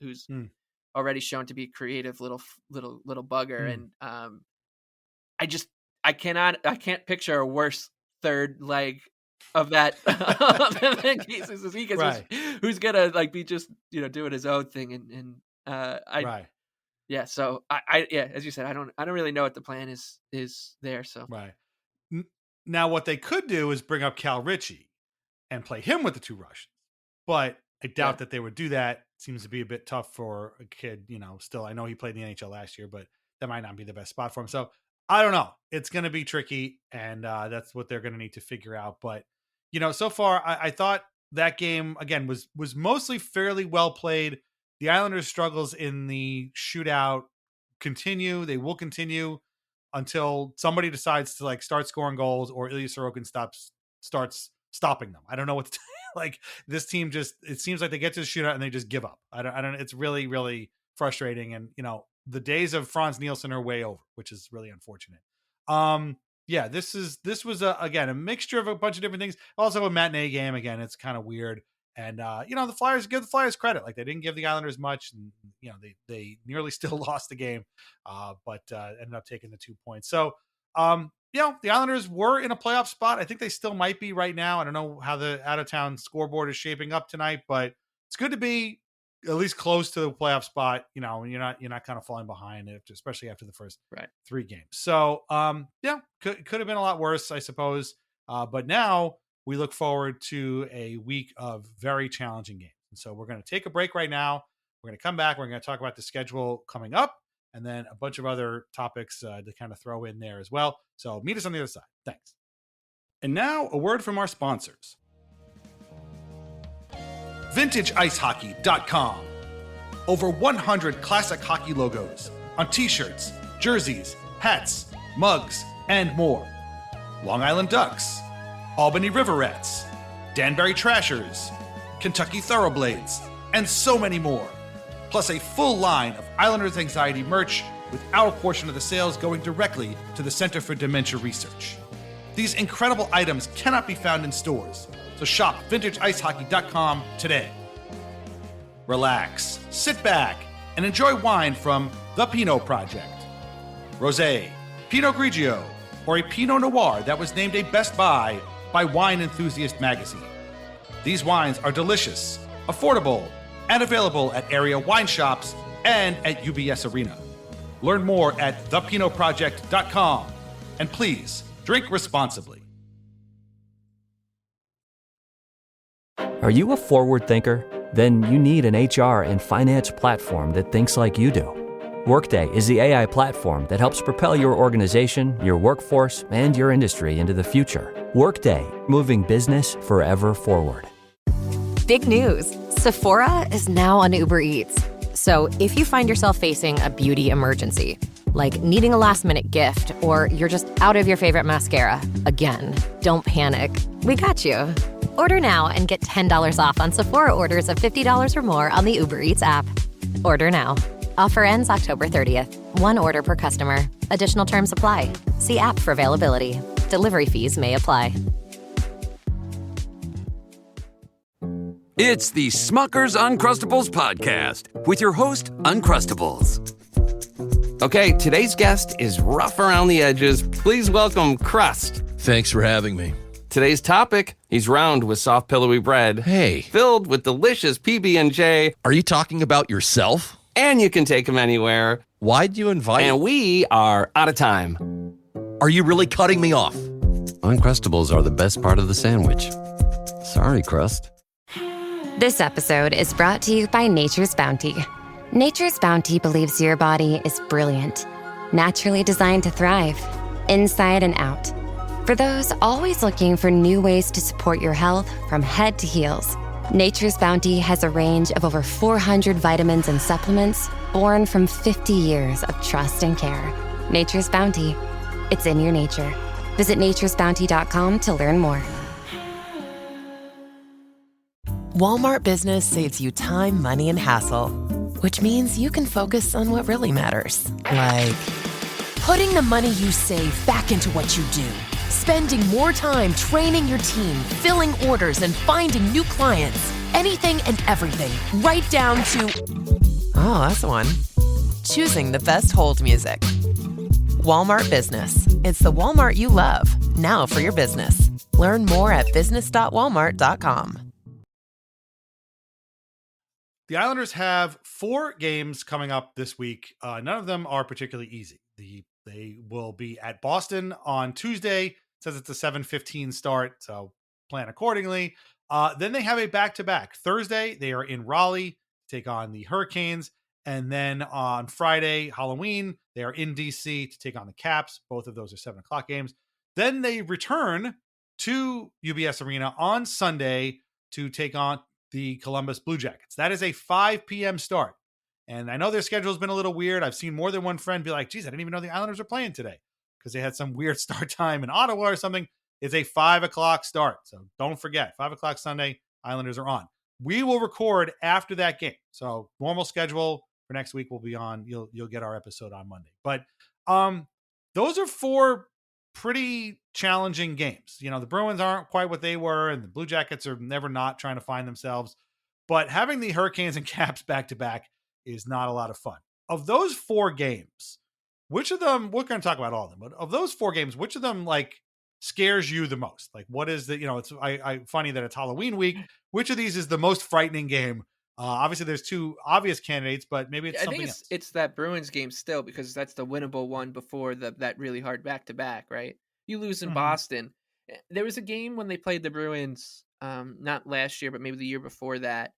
already shown to be a creative little bugger. And I can't picture a worse third leg of that than Casey Cizikas, who's gonna like be just doing his own thing. So I as you said, I don't really know what the plan is there. So Now, what they could do is bring up Cal Ritchie and play him with the 2 Russians, but I doubt that they would do that. Seems to be a bit tough for a kid, still. I know he played in the NHL last year, but that might not be the best spot for him. So I don't know. It's going to be tricky, and that's what they're going to need to figure out. But, so far, I thought that game, again, was mostly fairly well played. The Islanders' struggles in the shootout continue. They will continue until somebody decides to start scoring goals, or Ilya Sorokin starts stopping them. I don't know what to like. This team it seems like they get to the shootout and they just give up. I don't. It's really, really frustrating. And the days of Franz Nielsen are way over, which is really unfortunate. This was a mixture of a bunch of different things. Also a matinee game. Again, it's kind of weird. And the Flyers, give the Flyers credit. Like, they didn't give the Islanders much, and they nearly still lost the game, but ended up taking the 2 points. So the Islanders were in a playoff spot. I think they still might be right now. I don't know how the out of town scoreboard is shaping up tonight, but it's good to be at least close to the playoff spot. You're not kind of falling behind, especially after the first 3 games. So could have been a lot worse, I suppose. But now we look forward to a week of very challenging games. And so we're going to take a break right now. We're going to come back. We're going to talk about the schedule coming up, and then a bunch of other topics to kind of throw in there as well. So meet us on the other side. Thanks. And now a word from our sponsors. VintageIceHockey.com. Over 100 classic hockey logos on t-shirts, jerseys, hats, mugs, and more. Long Island Ducks, Albany Riverettes, Danbury Trashers, Kentucky Thoroughblades, and so many more. Plus a full line of Islanders Anxiety merch, with our portion of the sales going directly to the Center for Dementia Research. These incredible items cannot be found in stores, so shop VintageIceHockey.com today. Relax, sit back, and enjoy wine from The Pinot Project. Rosé, Pinot Grigio, or a Pinot Noir that was named a Best Buy by Wine Enthusiast magazine. These wines are delicious, affordable, and available at area wine shops and at UBS Arena. Learn more at thepinoproject.com. And please, drink responsibly. Are you a forward thinker? Then you need an HR and finance platform that thinks like you do. Workday is the AI platform that helps propel your organization, your workforce, and your industry into the future. Workday, moving business forever forward. Big news. Sephora is now on Uber Eats. So if you find yourself facing a beauty emergency, like needing a last-minute gift, or you're just out of your favorite mascara, again, don't panic. We got you. Order now and get $10 off on Sephora orders of $50 or more on the Uber Eats app. Order now. Offer ends October 30th. One order per customer. Additional terms apply. See app for availability. Delivery fees may apply. It's the Smucker's Uncrustables podcast with your host, Uncrustables. Okay, today's guest is rough around the edges. Please welcome Crust. Thanks for having me. Today's topic, he's round with soft, pillowy bread. Hey. Filled with delicious PB&J. Are you talking about yourself? And you can take him anywhere. Why'd you invite? And we are out of time. Are you really cutting me off? Uncrustables are the best part of the sandwich. Sorry, Crust. This episode is brought to you by Nature's Bounty. Nature's Bounty believes your body is brilliant, naturally designed to thrive, inside and out. For those always looking for new ways to support your health from head to heels, Nature's Bounty has a range of over 400 vitamins and supplements born from 50 years of trust and care. Nature's Bounty. It's in your nature. Visit naturesbounty.com to learn more. Walmart Business saves you time, money, and hassle, which means you can focus on what really matters. Like putting the money you save back into what you do, spending more time training your team, filling orders, and finding new clients. Anything and everything, right down to, oh, that's one, choosing the best hold music. Walmart Business. It's the Walmart you love, now for your business. Learn more at business.walmart.com. The Islanders have 4 games coming up this week. None of them are particularly easy. They will be at Boston on Tuesday. It says it's a 7:15 start, so plan accordingly. Then they have a back-to-back. Thursday, they are in Raleigh to take on the Hurricanes. And then on Friday, Halloween, they are in D.C. to take on the Caps. Both of those are 7 o'clock games. Then they return to UBS Arena on Sunday to take on the Columbus Blue Jackets. That is a 5 p.m. start. And I know their schedule has been a little weird. I've seen more than one friend be like, geez, I didn't even know the Islanders are playing today because they had some weird start time in Ottawa or something. It's a 5 o'clock start. So don't forget, 5 o'clock Sunday, Islanders are on. We will record after that game. So normal schedule for next week will be on. You'll get our episode on Monday. But those are 4 pretty challenging games. You know, the Bruins aren't quite what they were, and the Blue Jackets are never not trying to find themselves. But having the Hurricanes and Caps back-to-back is not a lot of fun. Of those 4 games, which of them, we're going to talk about all of them, but of those 4 games, which of them, like, scares you the most? Like, what is the, you know, it's funny that it's Halloween week. Which of these is the most frightening game? Obviously, there's 2 obvious candidates, but maybe it's something else. It's that Bruins game still, because that's the winnable one before that really hard back-to-back, right? You lose in Boston. There was a game when they played the Bruins, not last year, but maybe the year before that,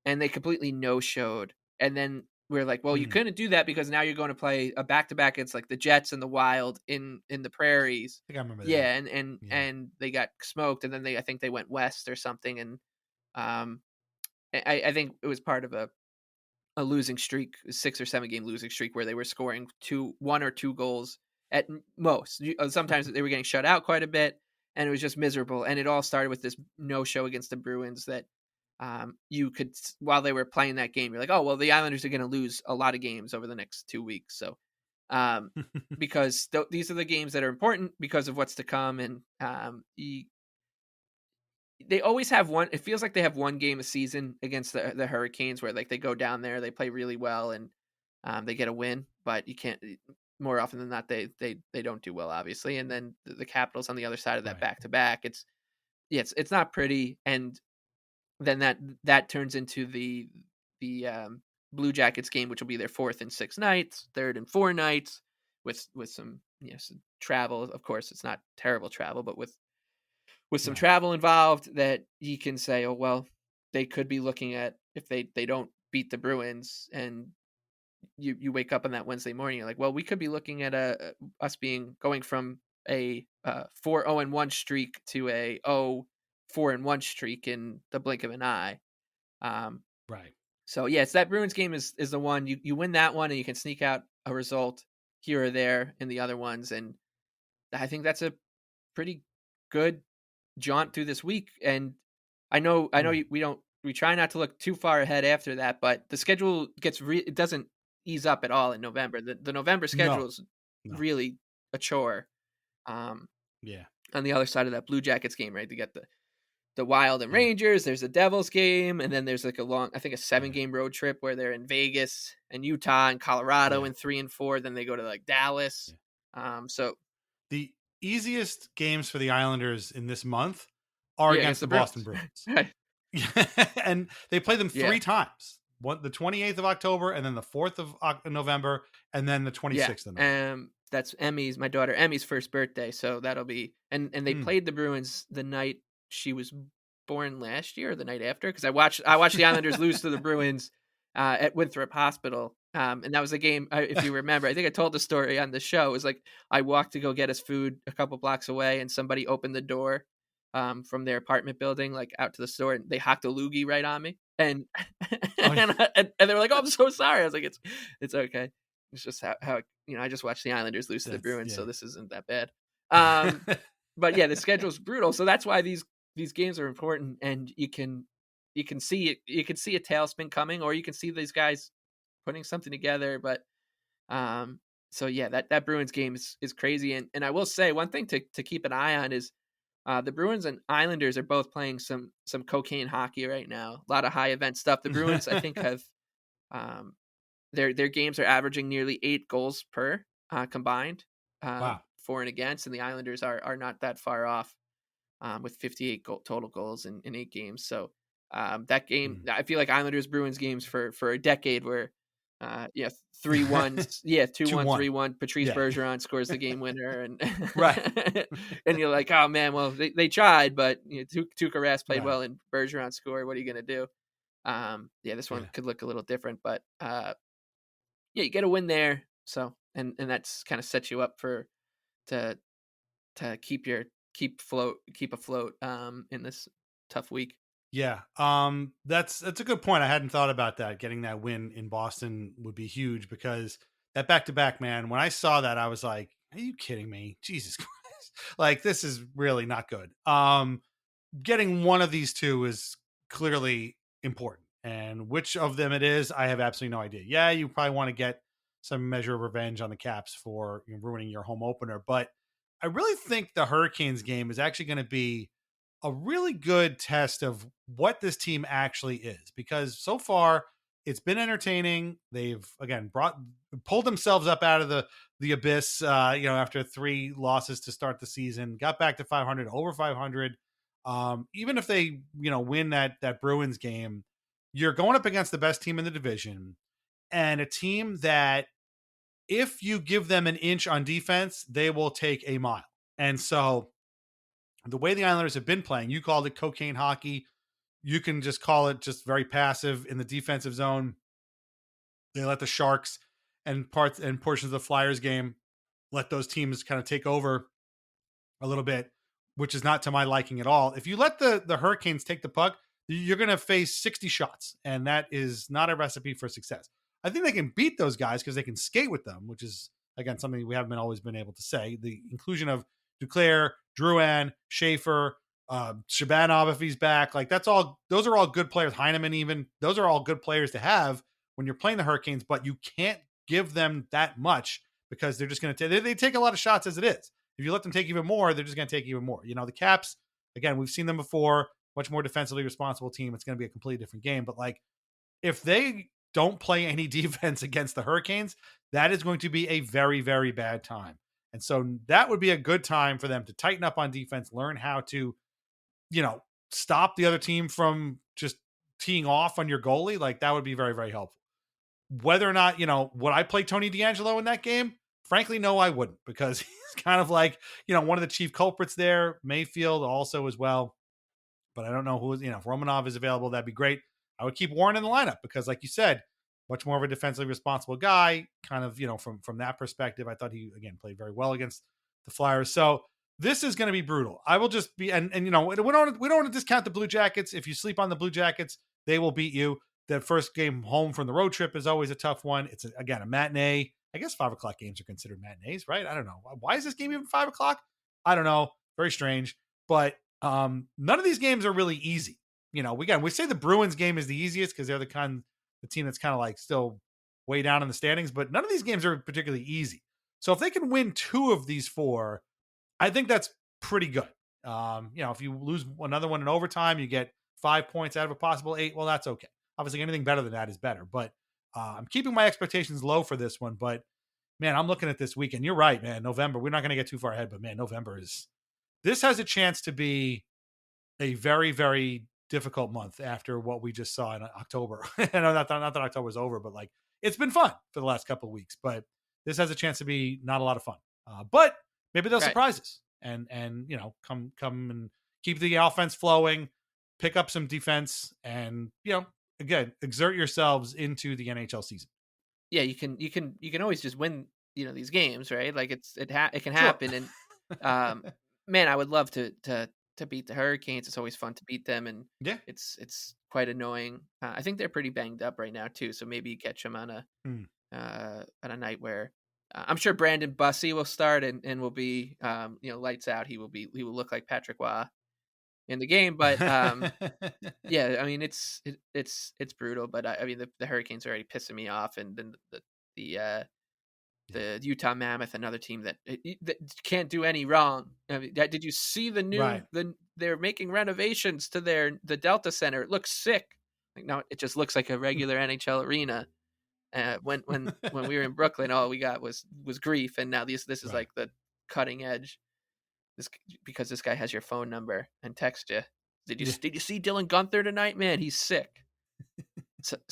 and they completely no-showed. And then we're like, well, you couldn't do that because now you're going to play a back-to-back. It's like the Jets and the Wild in the prairies. I think I remember that. Yeah, and they got smoked, and then I think they went west or something, and I think it was part of a losing streak, 6 or 7 game losing streak where they were scoring 1 or 2 goals at most. Sometimes they were getting shut out quite a bit, and it was just miserable. And it all started with this no-show against the Bruins that you could, while they were playing that game, you're like, oh, well, the Islanders are going to lose a lot of games over the next 2 weeks. So because these are the games that are important because of what's to come. And they always have one. It feels like they have one game a season against the Hurricanes where like they go down there, they play really well, and they get a win. But you can't. More often than not, they don't do well, obviously. And then the Capitals on the other side of that back to back. It's not pretty. And then that turns into the Blue Jackets game, which will be their 4th and 6 nights, 3rd and 4 nights, with some some travel. Of course, it's not terrible travel, but with some travel involved, that you can say, oh well, they could be looking at, if they don't beat the Bruins, and you wake up on that Wednesday morning, you're like, well, we could be looking at us going from a 4-0-1 streak to a 4-1 streak in the blink of an eye. Right. So yes, that Bruins game is the one you win that one, and you can sneak out a result here or there in the other ones, and I think that's a pretty good jaunt through this week. And I know we try not to look too far ahead after that, but the schedule it doesn't ease up at all in November. The November schedule is really a chore. On the other side of that Blue Jackets game, right? They get the Wild and Rangers, there's a Devils game, and then there's like a 7-game road trip where they're in Vegas and Utah and Colorado in 3 and 4. Then they go to like Dallas. So the easiest games for the Islanders in this month are against the Boston Bruins. Right. And they play them 3 times. The 28th of October, and then the 4th of November, and then the 26th of November. That's my daughter Emmy's first birthday, so that'll be and they played the Bruins the night she was born last year, or the night after, because I watched the Islanders lose to the Bruins at Winthrop Hospital, and that was a game. If you remember, I think I told the story on the show. It was like I walked to go get us food a couple blocks away, and somebody opened the door from their apartment building, like out to the store, and they hocked a loogie right on me, and and they were like, "Oh, I'm so sorry." I was like, "It's okay. It's just how I just watched the Islanders lose to the Bruins, so this isn't that bad." But yeah, the schedule's brutal, so that's why these games are important, and you can see it. You can see a tailspin coming, or you can see these guys putting something together. But so yeah, that Bruins game is crazy, and I will say one thing to keep an eye on is the Bruins and Islanders are both playing some cocaine hockey right now. A lot of high event stuff. The Bruins, I think, have their games are averaging nearly 8 goals per combined. Wow. For and against, and the Islanders are not that far off with 58 total goals in 8 games. So that game, I feel like Islanders Bruins games for a decade were 3-1, 2-1, 3-1. Patrice Bergeron scores the game winner, and right. And you're like, oh man, well they tried, but Tuukka Rask played well, and Bergeron scored. What are you gonna do? This one could look a little different, but you get a win there. So and that's kind of sets you up for to keep afloat in this tough week. Yeah. That's a good point. I hadn't thought about that. Getting that win in Boston would be huge, because that back-to-back, man, when I saw that, I was like, are you kidding me? Jesus Christ. Like, this is really not good. Getting one of these two is clearly important, and which of them it is, I have absolutely no idea. Yeah, you probably want to get some measure of revenge on the Caps for ruining your home opener, but I really think the Hurricanes game is actually going to be a really good test of what this team actually is, because so far it's been entertaining. They've again pulled themselves up out of the abyss, after 3 losses to start the season, got back to 500, over 500. Even if they, win that Bruins game, you're going up against the best team in the division, and a team that, if you give them an inch on defense, they will take a mile. And so the way the Islanders have been playing, you called it cocaine hockey. You can just call it just very passive in the defensive zone. They let the Sharks and portions of the Flyers game, let those teams kind of take over a little bit, which is not to my liking at all. If you let the Hurricanes take the puck, you're going to face 60 shots, and that is not a recipe for success. I think they can beat those guys because they can skate with them, which is, again, something we haven't always been able to say. The inclusion of Duclair, Drouin, Schaefer, Shabanov, if he's back, like those are all good players. Heineman, even, those are all good players to have when you're playing the Hurricanes, but you can't give them that much, because they're just going to they take a lot of shots as it is. If you let them take even more, they're just going to take even more. The Caps, again, we've seen them before, much more defensively responsible team. It's going to be a completely different game. But like, if they don't play any defense against the Hurricanes, that is going to be a very, very bad time. And so that would be a good time for them to tighten up on defense, learn how to, stop the other team from just teeing off on your goalie. Like, that would be very, very helpful. whether or not, would I play Tony DeAngelo in that game? Frankly, no, I wouldn't, because he's kind of like, one of the chief culprits there. Mayfield also as well. But I don't know who, if Romanov is available, that'd be great. I would keep Warren in the lineup because, like you said, much more of a defensively responsible guy, kind of, from that perspective. I thought he, again, played very well against the Flyers. So this is going to be brutal. I will just be, and we don't want to discount the Blue Jackets. If you sleep on the Blue Jackets, they will beat you. That first game home from the road trip is always a tough one. It's, again, a matinee. I guess 5 o'clock games are considered matinees, right? I don't know. Why is this game even 5 o'clock? I don't know. Very strange. But none of these games are really easy. We say the Bruins game is the easiest because they're the team that's kind of like still way down in the standings, but none of these games are particularly easy. So if they can win 2 of these 4, I think that's pretty good. If you lose another one in overtime, you get 5 points out of a possible 8. Well, that's okay. Obviously, anything better than that is better. But I'm keeping my expectations low for this one. But man, I'm looking at this weekend. You're right, man. November. We're not going to get too far ahead, but man, November is. This has a chance to be a very, very difficult month after what we just saw in October. I know not that October's over, but like it's been fun for the last couple of weeks. But this has a chance to be not a lot of fun. But maybe they'll surprise us and come and keep the offense flowing, pick up some defense, and again, exert yourselves into the NHL season. Yeah, you can always just win these games, right? Like it can happen. And man, I would love to beat the Hurricanes. It's always fun to beat them, and yeah, it's quite annoying. I think they're pretty banged up right now too, so maybe you catch them on a night where I'm sure Brandon Bussey will start and will be lights out. He will look like Patrick Waugh in the game, but yeah, I mean it's brutal. But I mean the Hurricanes are already pissing me off, and then the Utah Mammoth, another team that can't do any wrong. I mean, did you see the new? They're making renovations to the Delta Center. It looks sick. Like no, it just looks like a regular NHL arena. When we were in Brooklyn, all we got was grief, and now this is like the cutting edge. Because this guy has your phone number and text you. Did you see Dylan Gunther tonight? Man, he's sick.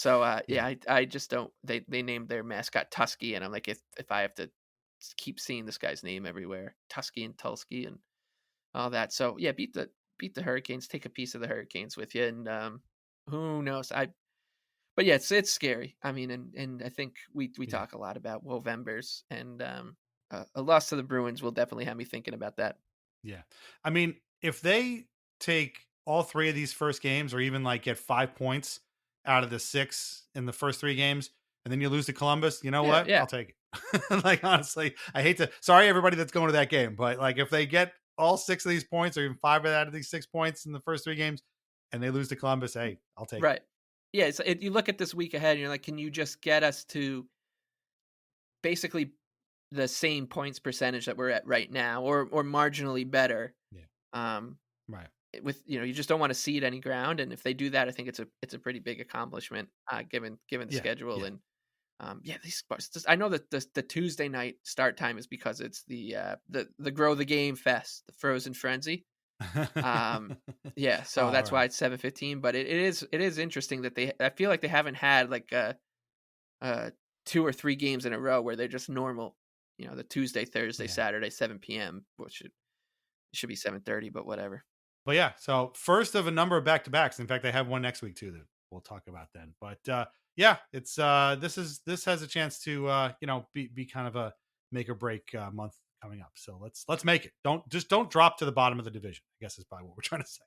I just don't. They named their mascot Tusky, and I'm like, if I have to keep seeing this guy's name everywhere, Tusky and Tulsky and all that. So yeah, beat the Hurricanes. Take a piece of the Hurricanes with you, and who knows? But yeah, it's scary. I mean, and I think we talk a lot about Wovembers, and a loss to the Bruins will definitely have me thinking about that. Yeah, I mean, if they take all 3 of these first games, or even like get 5 points out of the 6 in the first 3 games, and then you lose to Columbus, what? Yeah. I'll take it. Like, honestly, I hate to, sorry, everybody that's going to that game, but like if they get all 6 of these points, or even 5 out of these 6 points in the first 3 games, and they lose to Columbus, hey, I'll take it. Right. Yeah. You look at this week ahead and you're like, can you just get us to basically the same points percentage that we're at right now, or marginally better? Yeah. Right. With you just don't want to cede any ground, and if they do that, I think it's a pretty big accomplishment given the schedule. Yeah. And these I know that the Tuesday night start time is because it's the Grow the Game Fest, the Frozen Frenzy. So that's why it's 7:15. But it is interesting that I feel like they haven't had like 2 or 3 games in a row where they're just normal. The Tuesday, Thursday, Saturday, 7 p.m. which should be 7:30, but whatever. But yeah, so first of a number of back-to-backs. In fact, they have one next week too that we'll talk about then. But it's this has a chance to be kind of a make or break month coming up. So let's make it. Don't drop to the bottom of the division, I guess is probably what we're trying to say.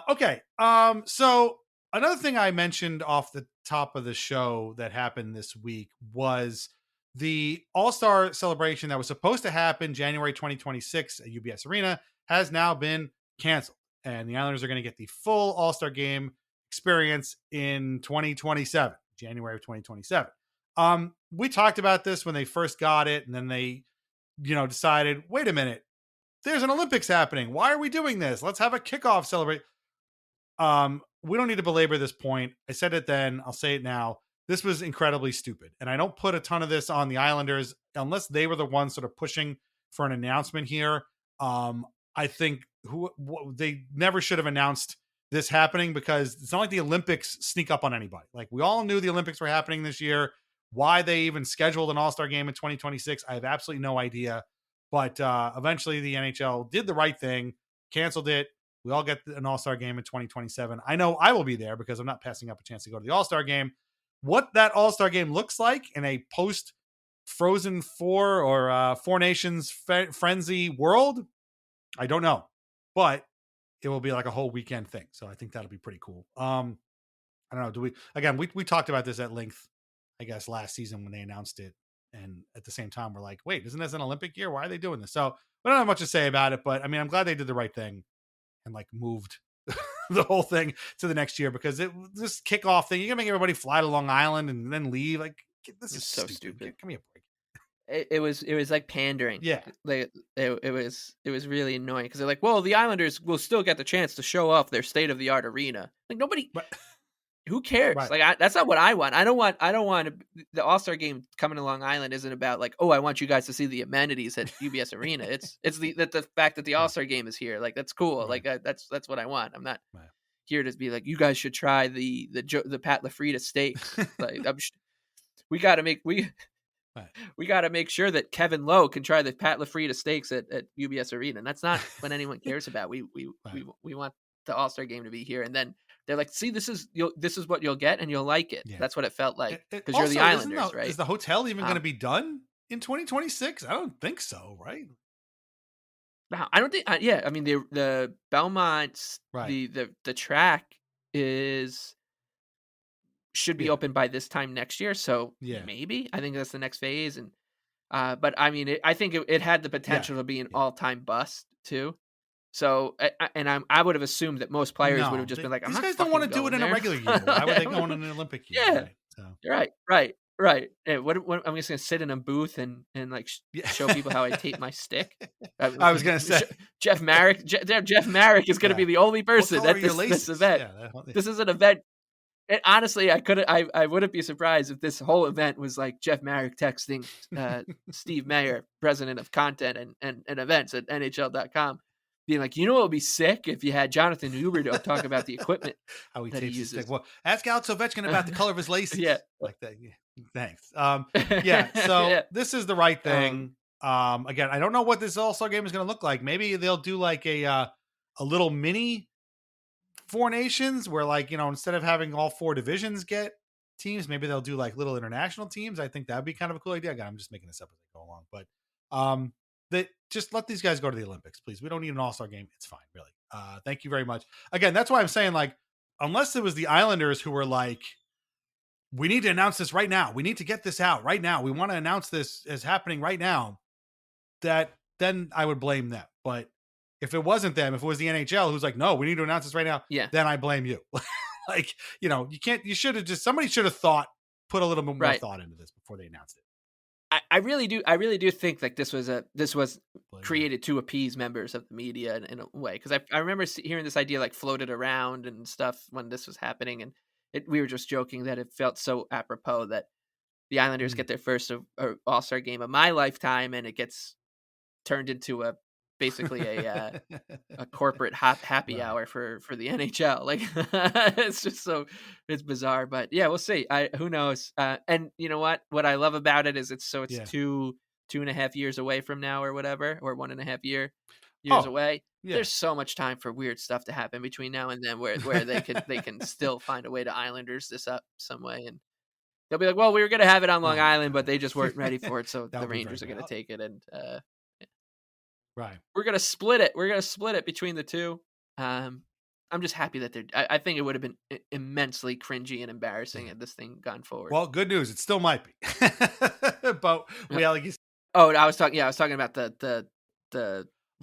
Okay. So another thing I mentioned off the top of the show that happened this week was the All-Star celebration that was supposed to happen January 2026 at UBS Arena has now been canceled, and the Islanders are going to get the full All-Star game experience in 2027, January of 2027. We talked about this when they first got it, and then they, decided, wait a minute, there's an Olympics happening. Why are we doing this? Let's have a kickoff celebration. We don't need to belabor this point. I said it then. I'll say it now. This was incredibly stupid. And I don't put a ton of this on the Islanders unless they were the ones sort of pushing for an announcement here. I think they never should have announced this happening, because it's not like the Olympics sneak up on anybody. Like, we all knew the Olympics were happening this year. Why they even scheduled an All-Star game in 2026, I have absolutely no idea. But eventually the NHL did the right thing, canceled it. We all get an All-Star game in 2027. I know I will be there because I'm not passing up a chance to go to the All-Star game. What that All-Star game looks like in a post-Frozen Four or Four Nations frenzy world, I don't know. But it will be like a whole weekend thing. So I think that'll be pretty cool. I don't know. We talked about this at length, I guess, last season when they announced it. And at the same time, we're like, wait, isn't this an Olympic year? Why are they doing this? So we don't have much to say about it, but I mean, I'm glad they did the right thing and like moved the whole thing to the next year, because this kickoff thing, you're gonna make everybody fly to Long Island and then leave. Like, this is so stupid. Give me a break. It was like pandering. Yeah. Like it was really annoying, because they're like, well, the Islanders will still get the chance to show off their state of the art arena. Like, nobody, who cares? Right. Like, that's not what I want. I don't want the All-Star game coming to Long Island isn't about like, oh, I want you guys to see the amenities at UBS Arena. It's the fact that the All-Star game is here. Like, that's cool. Right. Like, that's what I want. I'm not here to be like, you guys should try the Pat LaFrieda steaks. Like, we got to make sure that Kevin Lowe can try the Pat LaFrieda steaks at UBS Arena. And that's not what anyone cares about. We want the All-Star game to be here. And then they're like, see, this is what you'll get, and you'll like it. Yeah. That's what it felt like, because you're the Islanders, right? Is the hotel even going to be done in 2026? I don't think so, right? No, I don't think. I mean, the Belmont, the track should be open by this time next year. So maybe, I think that's the next phase. And but I mean, I think it had the potential to be an all-time bust too. So, I would have assumed that most players would have just been like, these guys don't want to do it in a regular year. Why would they go in an Olympic year? Yeah, right? So. Right. Hey, what I'm just gonna sit in a booth and like show people how I tape my stick. I was gonna say Jeff Marek. Jeff Marek is gonna be the only person at this event. This is an event. And honestly, I wouldn't be surprised if this whole event was like Jeff Marek texting Steve Mayer, president of content and events at NHL.com, being like, you know what would be sick if you had Jonathan Huberdeau talk about the equipment how he tapes his stick. Well, ask Alex Ovechkin about the color of his laces. Like that. Yeah. Thanks. So this is the right thing. Again, I don't know what this All-Star game is going to look like. Maybe they'll do like a little mini Four Nations where, like, instead of having all four divisions get teams, maybe they'll do like little international teams. I think that'd be kind of a cool idea. Again, I'm just making this up as I go along, but that just let these guys go to the Olympics, please. We don't need an All-Star game. It's fine, really. Thank you very much. Again, that's why I'm saying, like, unless it was the Islanders who were like, we need to announce this right now. We need to get this out right now. We want to announce this as happening right now. Then I would blame them. But if it wasn't them, if it was the NHL who's like, no, we need to announce this right now, then I blame you. Like, somebody should have put a little bit more thought into this before they announced it. I really do think like this was created to appease members of the media in a way, because I remember hearing this idea like floated around and stuff when this was happening, and we were just joking that it felt so apropos that the Islanders get their first All-Star game of my lifetime, and it gets turned into basically a corporate happy hour for the NHL. Like, it's just it's bizarre, but yeah, we'll see. Who knows? And you know what I love about it is it's 2.5 years away from now or whatever, or 1.5 years away. Yeah. There's so much time for weird stuff to happen between now and then where they can still find a way to Islanders this up some way, and they'll be like, well, we were going to have it on Long Island, but they just weren't ready for it. So the Rangers are going to take it. And, right. We're going to split it. We're going to split it between the two. I'm just happy that I think it would have been immensely cringy and embarrassing had this thing gone forward. Well, good news. It still might be, but we I was talking about the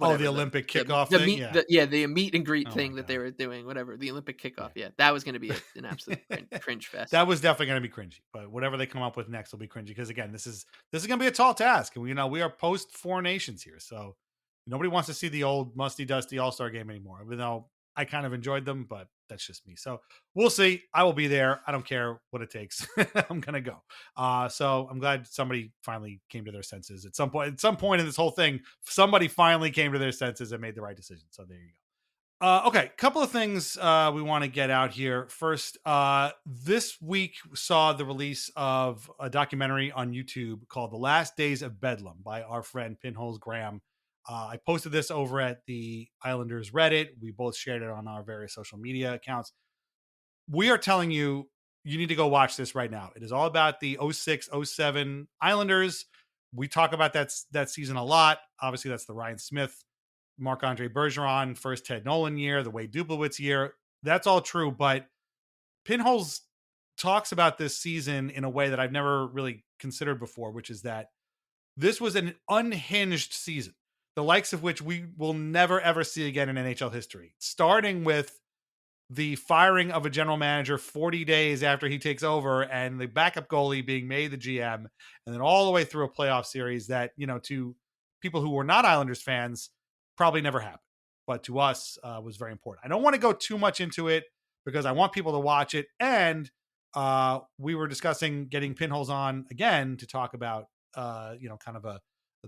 Olympic kickoff thing. The meet and greet thing that they were doing, whatever, the Olympic kickoff. Yeah, that was going to be an absolute cringe fest. That was definitely going to be cringy, but whatever they come up with next will be cringy, because again, this is going to be a tall task, and we are post Four Nations here, so nobody wants to see the old musty dusty All-Star game anymore, even though I kind of enjoyed them, but that's just me. So we'll see. I will be there. I don't care what it takes. I'm going to go. So I'm glad somebody finally came to their senses at some point in this whole thing. Somebody finally came to their senses and made the right decision. So there you go. Okay, couple of things we want to get out here. First, this week saw the release of a documentary on YouTube called The Last Days of Bedlam by our friend Pinholes Graham. I posted this over at the Islanders Reddit. We both shared it on our various social media accounts. We are telling you, you need to go watch this right now. It is all about the 06-07 Islanders. We talk about that season a lot. Obviously, that's the Ryan Smith, Marc-Andre Bergeron, first Ted Nolan year, the Wade Duplowitz year. That's all true, but Pinholes talks about this season in a way that I've never really considered before, which is that this was an unhinged season, the likes of which we will never, ever see again in NHL history, starting with the firing of a general manager 40 days after he takes over and the backup goalie being made the GM, and then all the way through a playoff series that, to people who were not Islanders fans, probably never happened, but to us was very important. I don't want to go too much into it because I want people to watch it. And we were discussing getting Pinholes on again to talk about, kind of a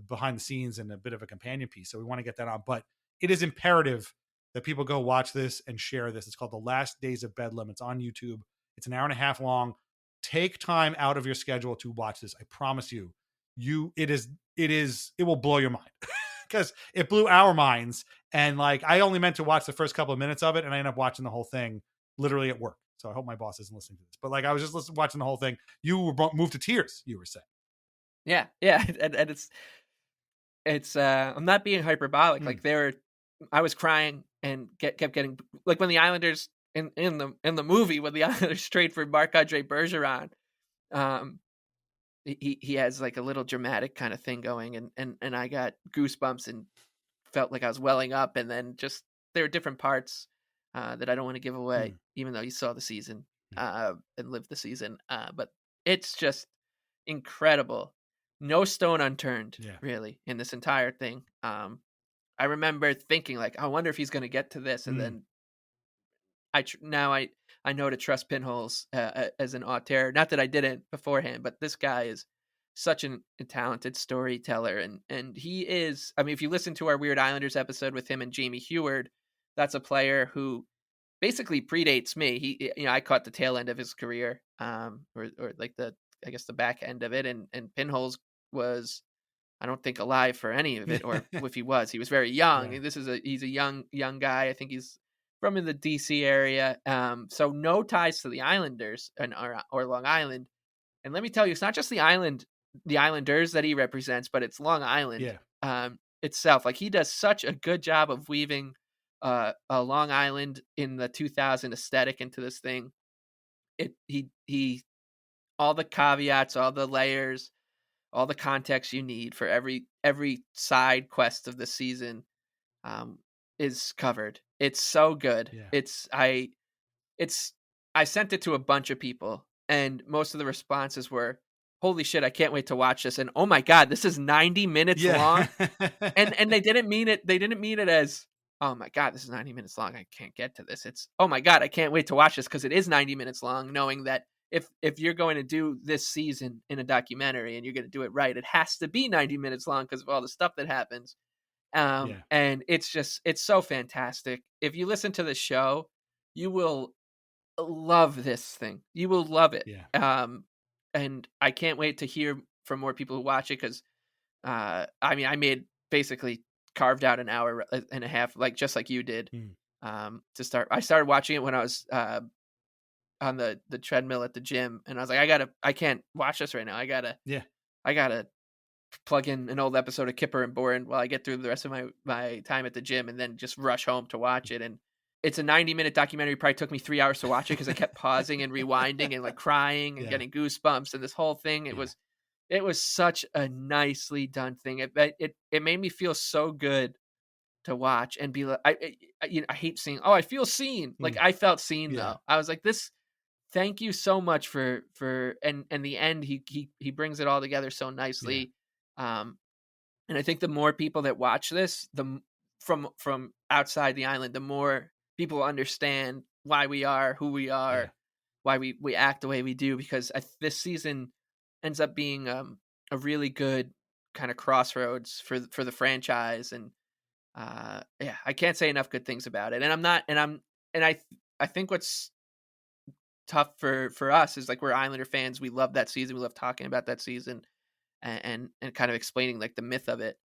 behind the scenes and a bit of a companion piece. So we want to get that on, but it is imperative that people go watch this and share this. It's called The Last Days of Bedlam. It's on YouTube. It's an hour and a half long. Take time out of your schedule to watch this. I promise you, it will blow your mind. Because it blew our minds. And I only meant to watch the first couple of minutes of it, and I ended up watching the whole thing literally at work. So I hope my boss isn't listening to this. But I was just watching the whole thing. You were moved to tears, you were saying. Yeah. And it's I'm not being hyperbolic. I was crying and kept getting, when the Islanders in the movie, when the Islanders trade for Marc-Andre Bergeron, he has a little dramatic kind of thing going, and I got goosebumps and felt like I was welling up. And then just there are different parts that I don't want to give away, even though you saw the season and lived the season. But it's just incredible. No stone unturned, really, in this entire thing. I remember thinking I wonder if he's going to get to this, and then I know to trust Pinholes as an auteur. Not that I didn't beforehand, but this guy is such a talented storyteller, and he is. I mean, if you listen to our Weird Islanders episode with him and Jamie Heward, that's a player who basically predates me. He, I caught the tail end of his career, or the back end of it, and Pinholes was, I don't think, alive for any of it, or if he was very young. Yeah. He's a young guy. I think he's from in the DC area. So no ties to the Islanders or Long Island. And let me tell you, it's not just the Islanders that he represents, but it's Long Island itself. He does such a good job of weaving a Long Island in the 2000 aesthetic into this thing. He all the caveats, all the layers, all the context you need for every side quest of the season is covered. It's so good. Yeah. I sent it to a bunch of people, and most of the responses were, "Holy shit, I can't wait to watch this." And "Oh my God, this is 90 minutes long." and they didn't mean it. They didn't mean it as, "Oh my God, this is 90 minutes long. I can't get to this." It's, "Oh my God, I can't wait to watch this," because it is 90 minutes long, knowing that if you're going to do this season in a documentary and you're going to do it right, it has to be 90 minutes long because of all the stuff that happens. And it's so fantastic. If you listen to the show, you will love this thing. You will love it. Yeah. And I can't wait to hear from more people who watch it, because I made basically carved out an hour and a half, just like you did, to start. I started watching it when I was on the treadmill at the gym, and I was like, I can't watch this right now. I gotta plug in an old episode of Kipper and Boren while I get through the rest of my time at the gym, and then just rush home to watch it. And it's a 90-minute documentary. Probably took me 3 hours to watch it because I kept pausing and rewinding and crying and getting goosebumps, and this whole thing. It was such a nicely done thing. It made me feel so good to watch and be like, I hate seeing, I feel seen. I felt seen though. I was like, this, thank you so much for and the end, he brings it all together so nicely. And I think the more people that watch this, from outside the island, the more people understand why we are who we are, why we act the way we do, because this season ends up being a really good kind of crossroads for the franchise. And yeah, I can't say enough good things about it. And I think what's tough for us is like, we're Islander fans. We love that season. We love talking about that season and kind of explaining like the myth of it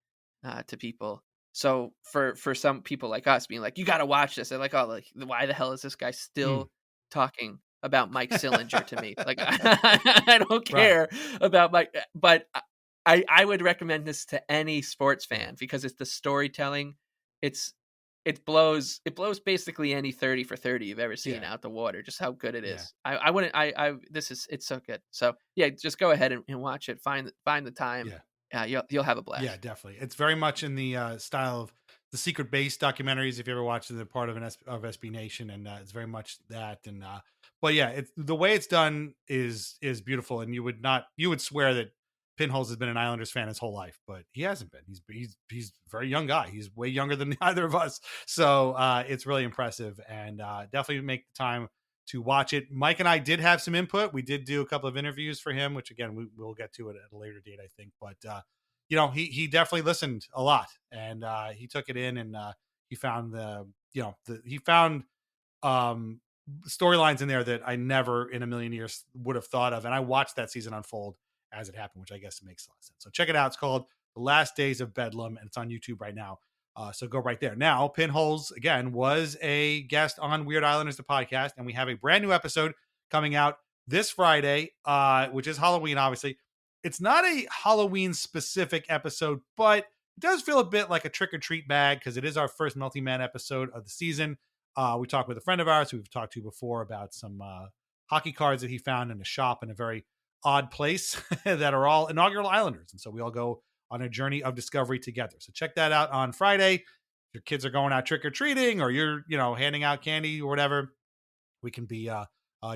to people. So for some people like us being like, you got to watch this, they're like, oh, like, why the hell is this guy still talking about Mike Sillinger to me? Like, I don't care about Mike, but I would recommend this to any sports fan because it's the storytelling. It blows basically any 30 for 30 you've ever seen out the water, just how good it is. It's so good. So yeah, just go ahead and watch it. Find the time. You'll have a blast. Yeah, definitely. It's very much in the style of the Secret Base documentaries. If you ever watched the part of SB Nation, and it's very much that. And but yeah, the way it's done is beautiful. And you would swear that Pinholes has been an Islanders fan his whole life, but he hasn't been. He's a very young guy. He's way younger than either of us. So it's really impressive, and definitely make the time to watch it. Mike and I did have some input. We did do a couple of interviews for him, which again, we'll get to it at a later date, I think. But he definitely listened a lot, and he took it in, and he found storylines in there that I never in a million years would have thought of. And I watched that season unfold as it happened, which I guess makes a lot of sense. So check it out. It's called The Last Days of Bedlam, and it's on YouTube right now. So go right there. Now, Pinholes, again, was a guest on Weird Islanders, the podcast, and we have a brand new episode coming out this Friday, which is Halloween, obviously. It's not a Halloween-specific episode, but it does feel a bit like a trick-or-treat bag because it is our first multi-man episode of the season. We talked with a friend of ours who we've talked to before about some hockey cards that he found in a shop in a very odd place that are all inaugural Islanders. And so we all go on a journey of discovery together. So check that out on Friday. If your kids are going out trick-or-treating or you're, handing out candy or whatever, we can be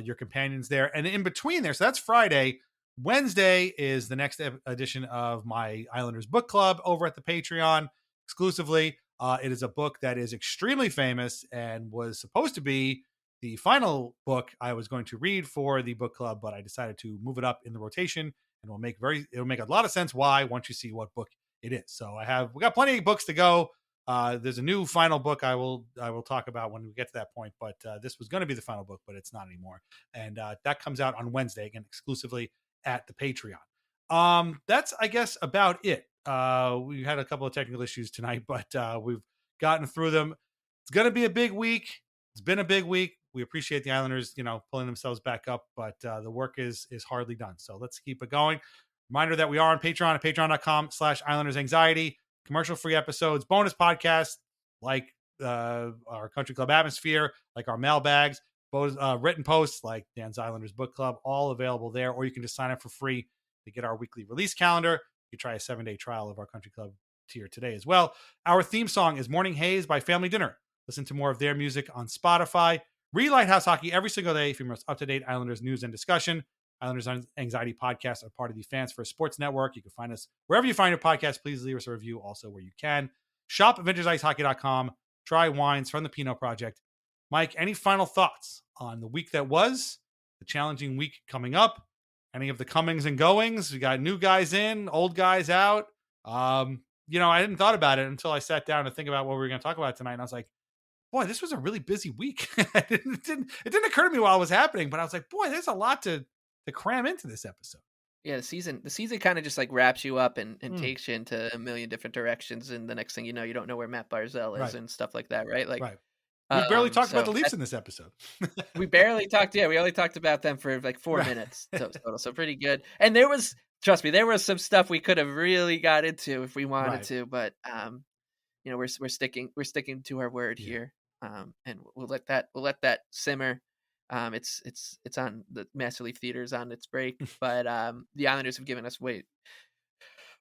your companions there. And in between there, so that's Friday. Wednesday is the next edition of my Islanders book club over at the Patreon exclusively. It is a book that is extremely famous and was supposed to be the final book I was going to read for the book club, but I decided to move it up in the rotation, and it'll make a lot of sense why once you see what book it is. So we got plenty of books to go. There's a new final book I will talk about when we get to that point, but this was going to be the final book, but it's not anymore. And that comes out on Wednesday, again, exclusively at the Patreon. That's, I guess, about it. We had a couple of technical issues tonight, but we've gotten through them. It's going to be a big week. It's been a big week. We appreciate the Islanders, pulling themselves back up, but the work is hardly done. So let's keep it going. Reminder that we are on Patreon at patreon.com/IslandersAnxiety. Commercial-free episodes, bonus podcasts like our Country Club Atmosphere, like our mailbags, written posts like Dan's Islanders Book Club, all available there. Or you can just sign up for free to get our weekly release calendar. You try a 7-day trial of our Country Club tier today as well. Our theme song is Morning Haze by Family Dinner. Listen to more of their music on Spotify. Read Lighthouse Hockey every single day for your most up-to-date Islanders news and discussion. Islanders Anxiety podcasts are part of the Fans First Sports Network. You can find us wherever you find your podcast. Please leave us a review also where you can. Shop at VintageIceHockey.com. Try wines from the Pinot Project. Mike, any final thoughts on the week that was, the challenging week coming up, any of the comings and goings? We got new guys in, old guys out. I hadn't thought about it until I sat down to think about what we were going to talk about tonight. And I was like, boy, this was a really busy week. It didn't occur to me while it was happening, but I was like, boy, there's a lot to cram into this episode. Yeah, the season kind of just like wraps you up and takes you into a million different directions, and the next thing you know, you don't know where Matt Barzell is and stuff like that, right? Like, right. We barely talked about the Leafs in this episode. We barely talked. Yeah, we only talked about them for like 4 minutes total, so pretty good. And trust me, there was some stuff we could have really got into if we wanted to, but we're sticking to our word here, and we'll let that simmer. It's on the Master Leaf Theater's on its break, but the Islanders have given us way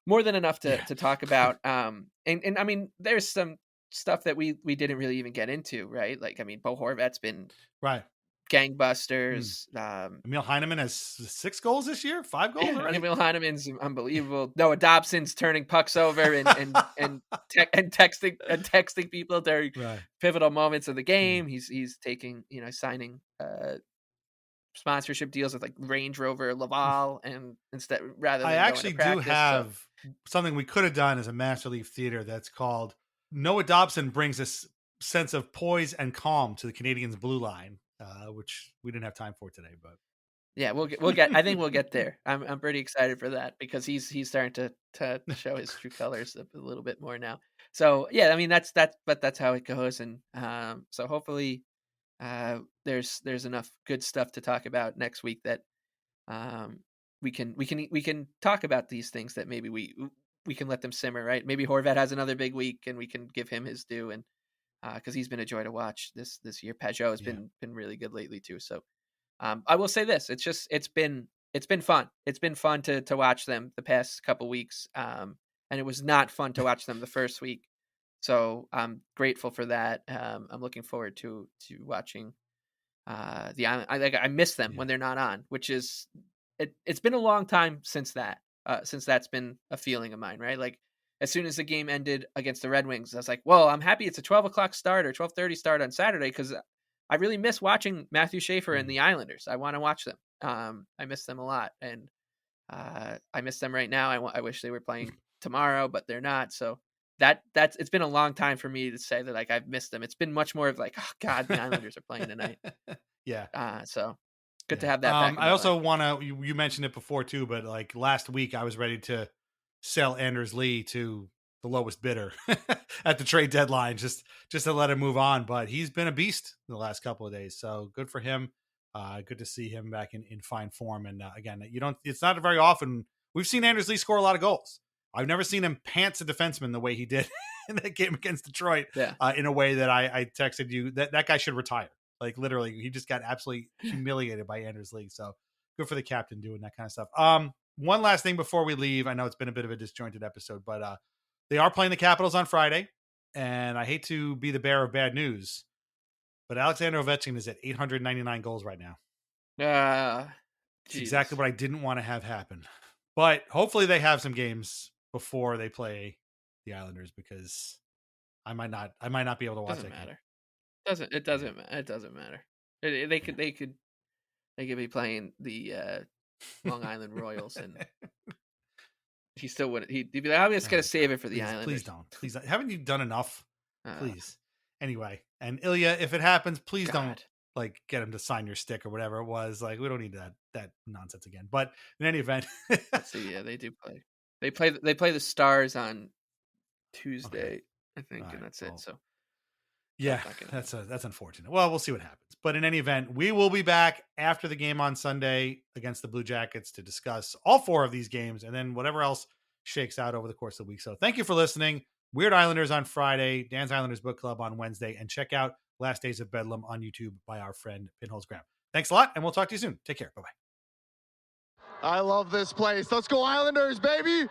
more than enough to talk about. And I mean, there's some stuff that we didn't really even get into, right? Like, I mean, Bo Horvat's been gangbusters. Emil Heineman has 6 goals this year, 5 goals already. Emil Heineman's unbelievable. Noah Dobson's turning pucks over and texting people during pivotal moments of the game. He's taking, signing sponsorship deals with like Range Rover, Laval, and instead rather than I actually practice, do have something we could have done as a Master Leaf Theater that's called Noah Dobson brings this sense of poise and calm to the Canadiens' blue line, which we didn't have time for today, but. Yeah, we'll get. I think we'll get there. I'm pretty excited for that because he's starting to show his true colors a little bit more now. So yeah, I mean but that's how it goes, and so hopefully there's enough good stuff to talk about next week that we can talk about these things that maybe we can let them simmer, right? Maybe Horvat has another big week and we can give him his due, and because he's been a joy to watch this year. Pajot has been really good lately too. So. I will say this: it's been fun. It's been fun to watch them the past couple weeks, and it was not fun to watch them the first week. So I'm grateful for that. I'm looking forward to watching the island. I miss them when they're not on, which is it's been a long time since that's been a feeling of mine, right? Like as soon as the game ended against the Red Wings, I was like, well, I'm happy it's a 12 o'clock start or 12:30 start on Saturday because I really miss watching Matthew Schaefer and the Islanders. I want to watch them. I miss them a lot, and I miss them right now. I wish they were playing tomorrow, but they're not. So that's it's been a long time for me to say that like I've missed them. It's been much more of like, oh God, the Islanders are playing tonight. Yeah. So good to have that back. I also want to. You mentioned it before too, but like last week, I was ready to sell Anders Lee to the lowest bidder at the trade deadline, just to let him move on. But he's been a beast in the last couple of days. So good for him. Good to see him back in fine form. And again, it's not very often we've seen Anders Lee score a lot of goals. I've never seen him pants a defenseman the way he did in that game against Detroit. In a way that I texted you that guy should retire. Like literally, he just got absolutely humiliated by Anders Lee. So good for the captain doing that kind of stuff. One last thing before we leave. I know it's been a bit of a disjointed episode, but they are playing the Capitals on Friday, and I hate to be the bearer of bad news, but Alexander Ovechkin is at 899 goals right now. It's exactly what I didn't want to have happen. But hopefully they have some games before they play the Islanders because I might not be able to watch it. It doesn't matter. They could be playing the Long Island Royals and. He still wouldn't. He'd be like, I'm just going to save it for the Islanders. Please don't. Haven't you done enough? Please. Anyway, and Ilya, if it happens, please don't like get him to sign your stick or whatever it was. Like we don't need that nonsense again. But in any event, let's see. Yeah, they do play. They play the Stars on Tuesday, I think, and that's it. So yeah, that's unfortunate. Well, we'll see what happens. But in any event, we will be back after the game on Sunday against the Blue Jackets to discuss all 4 of these games and then whatever else shakes out over the course of the week. So thank you for listening. Weird Islanders on Friday, Dan's Islanders Book Club on Wednesday, and check out Last Days of Bedlam on YouTube by our friend Pinholes Graham. Thanks a lot, and we'll talk to you soon. Take care. Bye-bye. I love this place. Let's go Islanders, baby.